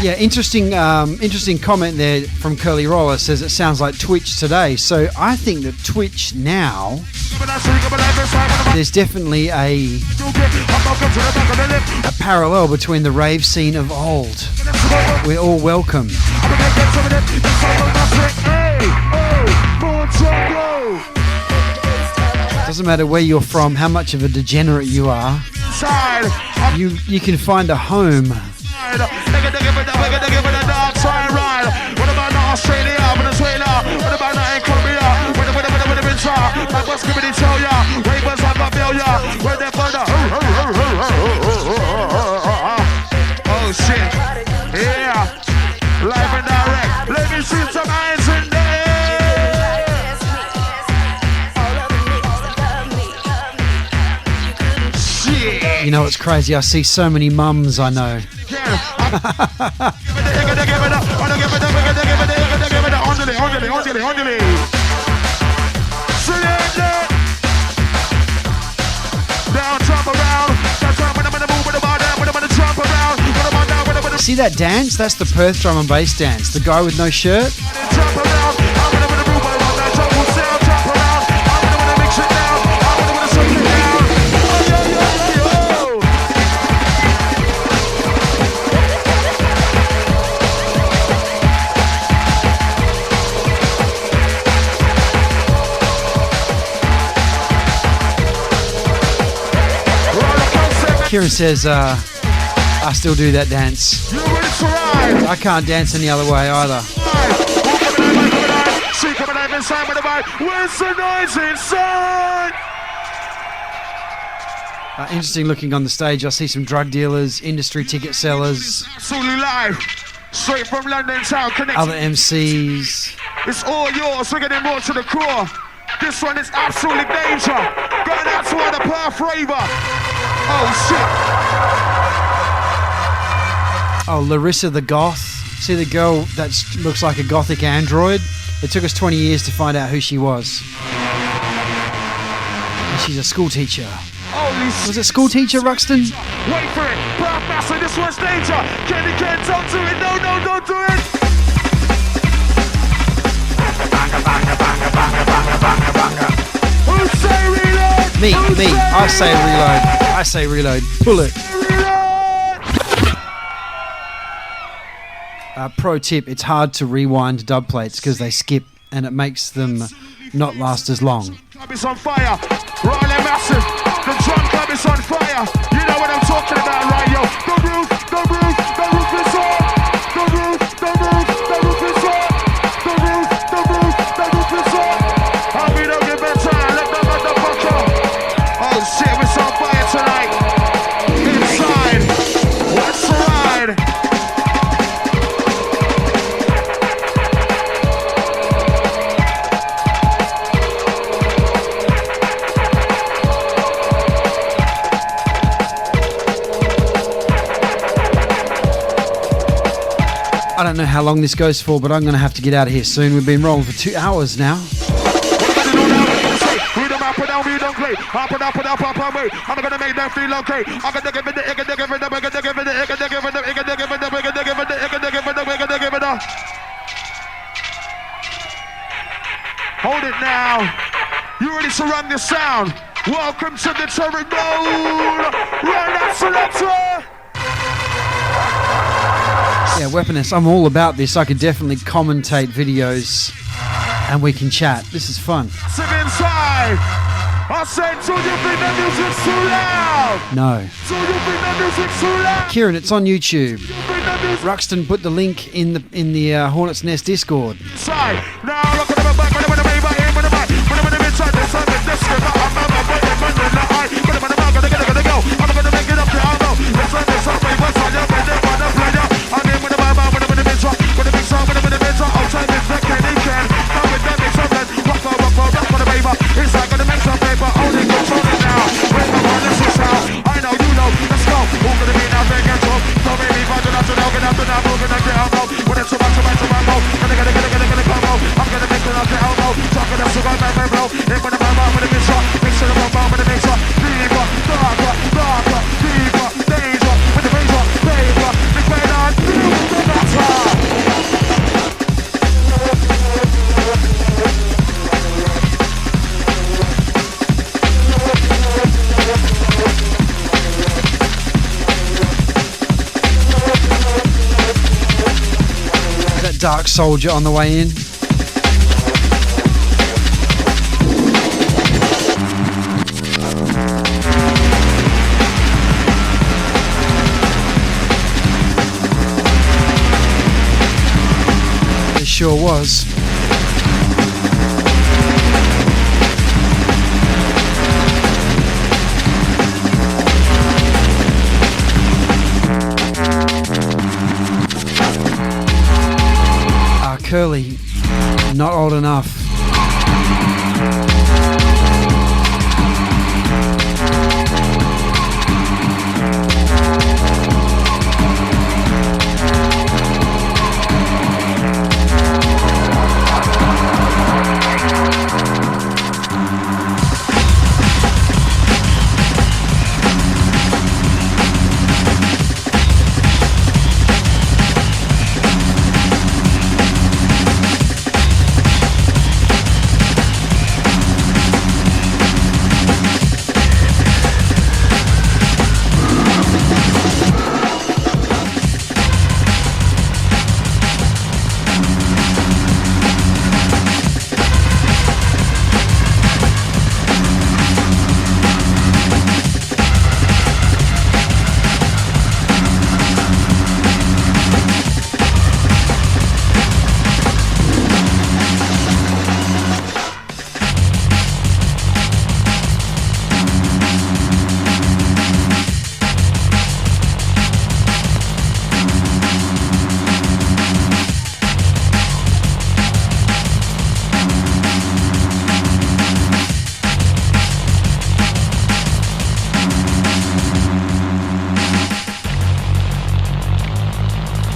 Yeah, interesting comment there from Curly Roller. Says it sounds like Twitch today. So I think that Twitch now, there's definitely a parallel between the rave scene of old. We're all welcome. Doesn't matter where you're from, how much of a degenerate you are. You can find a home. Oh shit, yeah, live and direct. Let me see some hands in there. Shit. You know what's crazy? I see so many mums I know. See that dance? That's the Perth drum and bass dance. The guy with no shirt. Kieran says, I still do that dance. I can't dance any other way either. Where's the noise inside? Interesting looking on the stage. I see some drug dealers, industry ticket sellers, Absolutely live, straight from London town, other MCs. It's all yours. We're getting more to the core. This one is absolutely danger. Going out to all the Perth raver. Oh shit. Oh, Larissa the Goth. See the girl that looks like a gothic android? It took us 20 years to find out who she was. And she's a school teacher. Was it school teacher, Ruxton? Wait for it. Perth Master, this one's danger. Kenny Ken, don't do it. No, don't do it. Who say reload? Me. I say reload. Pull it. Pro tip, it's hard to rewind dub plates because they skip and it makes them not last as long. Club is on fire. Rolling massive. The drum club is on fire. You know what I'm talking about, right, yo? The roof is on. The roof is on. The roof is on. How we don't give it time? Let the motherfucker. Oh shit, we're on fire tonight. Inside. What's the ride? I don't know how long this goes for, but I'm going to have to get out of here soon. We've been rolling for 2 hours now. I'm gonna make them feel okay. I'm gonna give it the hold it now. You ready to run this sound? Welcome to the Terror Mode. Run that selector. Yeah, Weaponess, I'm all about this. I could definitely commentate videos and we can chat. This is fun. Sit inside. I said, do you think the music's too loud? No. Do you think the music's too loud? Kieran, it's on YouTube. Do you think the Ruxton put the link in the Hornets Nest Discord. Now look at the back, when the baby in with the back, when the inside, the sun, the skin, I'm the eye, but I'm gonna go. I'm gonna make it up to Aldo. The sun, what's on your bed, the player. I'm in with the mama, with the mid truck, with the big song, with the mid truck, outside this second, he can. Come with them, it's something. Rock for the baby. It's like gonna make some paper, only control it now. Bring my heart, this is how. I know, you know, let's go. Who's gonna be now, they can talk. So baby, if I do not to know, get up to now, we're gonna get out. When it's about to go, gonna get come out. I'm gonna make it up to elbow. Talking up, so I'm gonna blow. In with the mama, with the mid truck. Mix it up, with the mix up. Deeper, darker, deeper, danger. With the razor, paper. Big man on, do the matter. That Dark Soldier on the way in. It sure was. Curly, not old enough.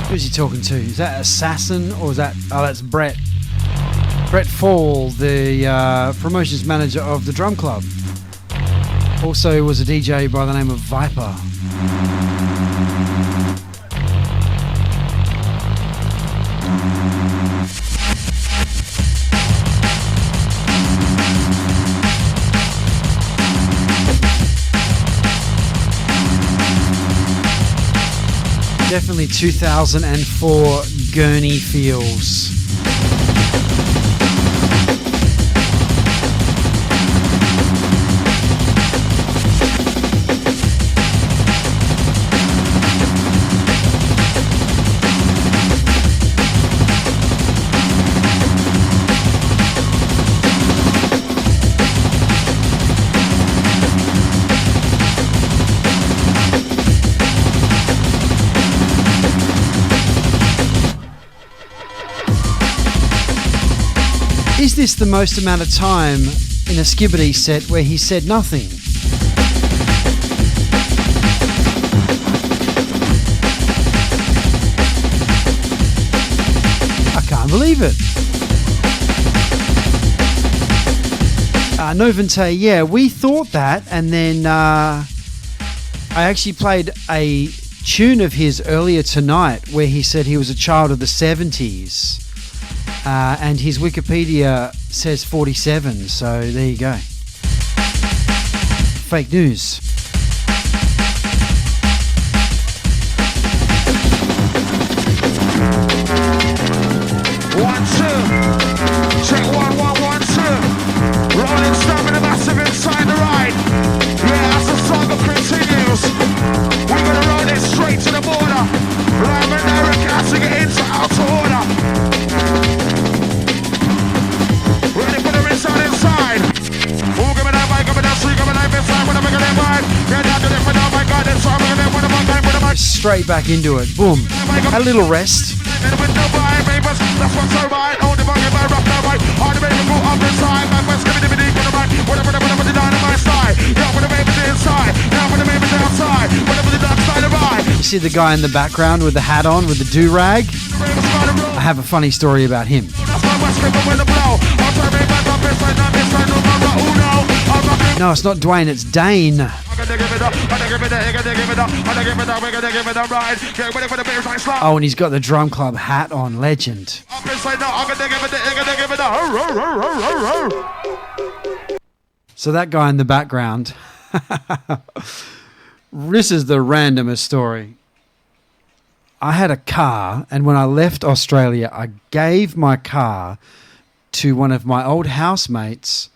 Who's he talking to? Is that Assassin or is that... Oh, that's Brett. Brett Fall, the promotions manager of the Drum Club. Also was a DJ by the name of Viper. Definitely 2004 Gurney feels. Is this the most amount of time in a Skibadee set where he said nothing? I can't believe it. Novante, yeah, we thought that, and then I actually played a tune of his earlier tonight where he said he was a child of the 70s. And his Wikipedia says 47, so there you go. Fake news. One, two. Check 1, 1, 1, 2. Rolling stop in a massive inside the ride. Yeah, as the saga continues, we're gonna run it straight to the border. Live and direct. straight back into it. Boom. A little rest. You see the guy in the background with the hat on, with the do-rag? I have a funny story about him. No, it's not Dwayne, it's Dane. Oh, and he's got the drum club hat on. Legend. So that guy in the background. This is the randomest story. I had a car, and when I left Australia, I gave my car to one of my old housemates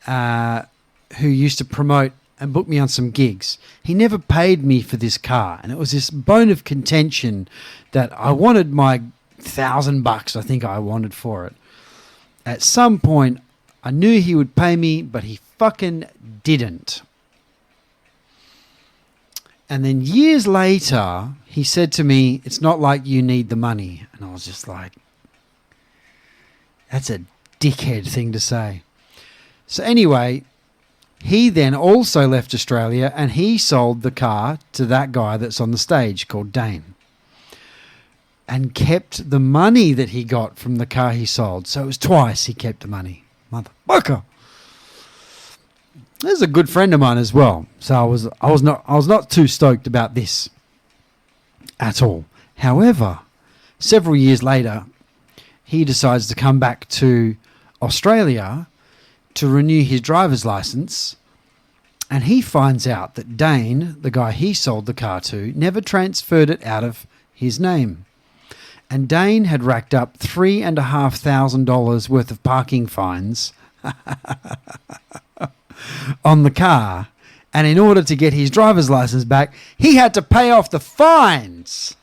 who used to promote and book me on some gigs. He never paid me for this car, and it was this bone of contention that I wanted my $1,000, I think I wanted for it. At some point, I knew he would pay me, but he fucking didn't. And then years later, he said to me, "It's not like you need the money." And I was just like, that's a dickhead thing to say. So anyway, he then also left Australia and he sold the car to that guy that's on the stage called Dane. And kept the money that he got from the car he sold. So it was twice he kept the money. Motherfucker. This is a good friend of mine as well. So I was not too stoked about this at all. However, several years later, he decides to come back to Australia to renew his driver's license, and he finds out that Dane, the guy he sold the car to, never transferred it out of his name. And Dane had racked up $3,500 worth of parking fines on the car, and in order to get his driver's license back, he had to pay off the fines.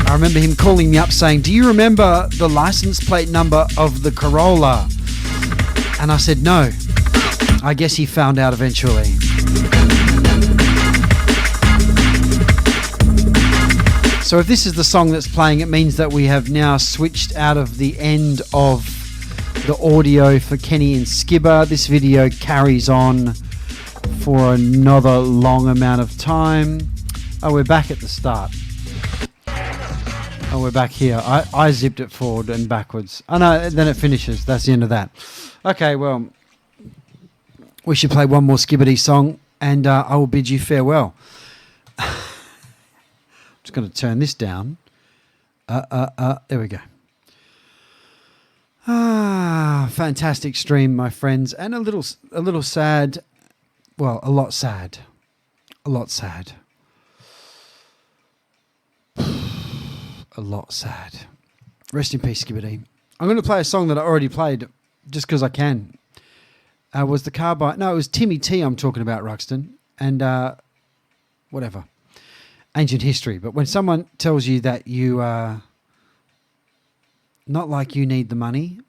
I remember him calling me up saying, "Do you remember the license plate number of the Corolla?" And I said, "No." I guess he found out eventually. So if this is the song that's playing, it means that we have now switched out of the end of the audio for Kenny and Skibber. This video carries on for another long amount of time. Oh, we're back at the start. Oh, we're back here. I zipped it forward and backwards. Oh, no, then it finishes. That's the end of that. Okay, well, we should play one more Skibadee song, and I will bid you farewell. I'm just going to turn this down. There we go. Fantastic stream, my friends, and a little sad. Well, a lot sad. A lot sad. A lot sad. Rest in peace, Skibadee. I'm going to play a song that I already played just because I can. Was the car by... No, it was Timmy T I'm talking about, Ruxton. And whatever. Ancient history. But when someone tells you that you... not like you need the money...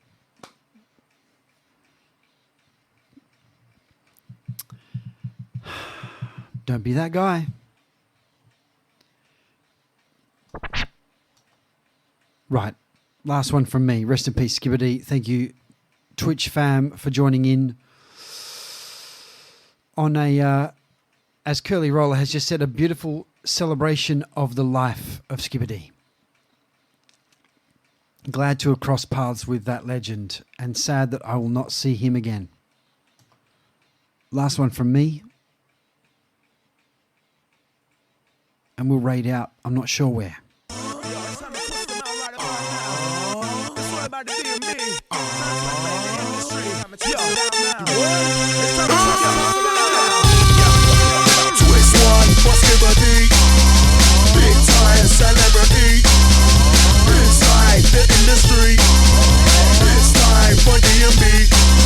Don't be that guy. Right, last one from me. Rest in peace, Skibadee. Thank you, Twitch fam, for joining in on a, as Curly Roller has just said, a beautiful celebration of the life of Skibadee. Glad to have crossed paths with that legend, and sad that I will not see him again. Last one from me. And we'll raid out. I'm not sure where. Twist one for Skibadee, big time celebrity. Inside the industry, this time for D&B.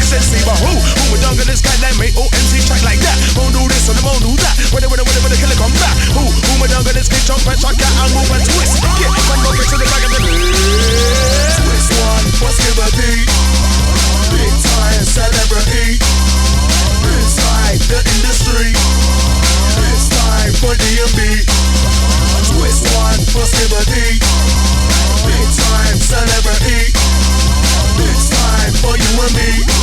said see, but who my dog in this guy that make OMC track like that? Won't do this and won't do that. When the killer come back. Who my dog in this kid jump and track and move and twist. Get from bucket to the back of the twist one for Skibadee. Big time celebrity. Inside the industry. It's time for D&B. Twist one for Skibadee. Big time celebrity. It's time for you and me.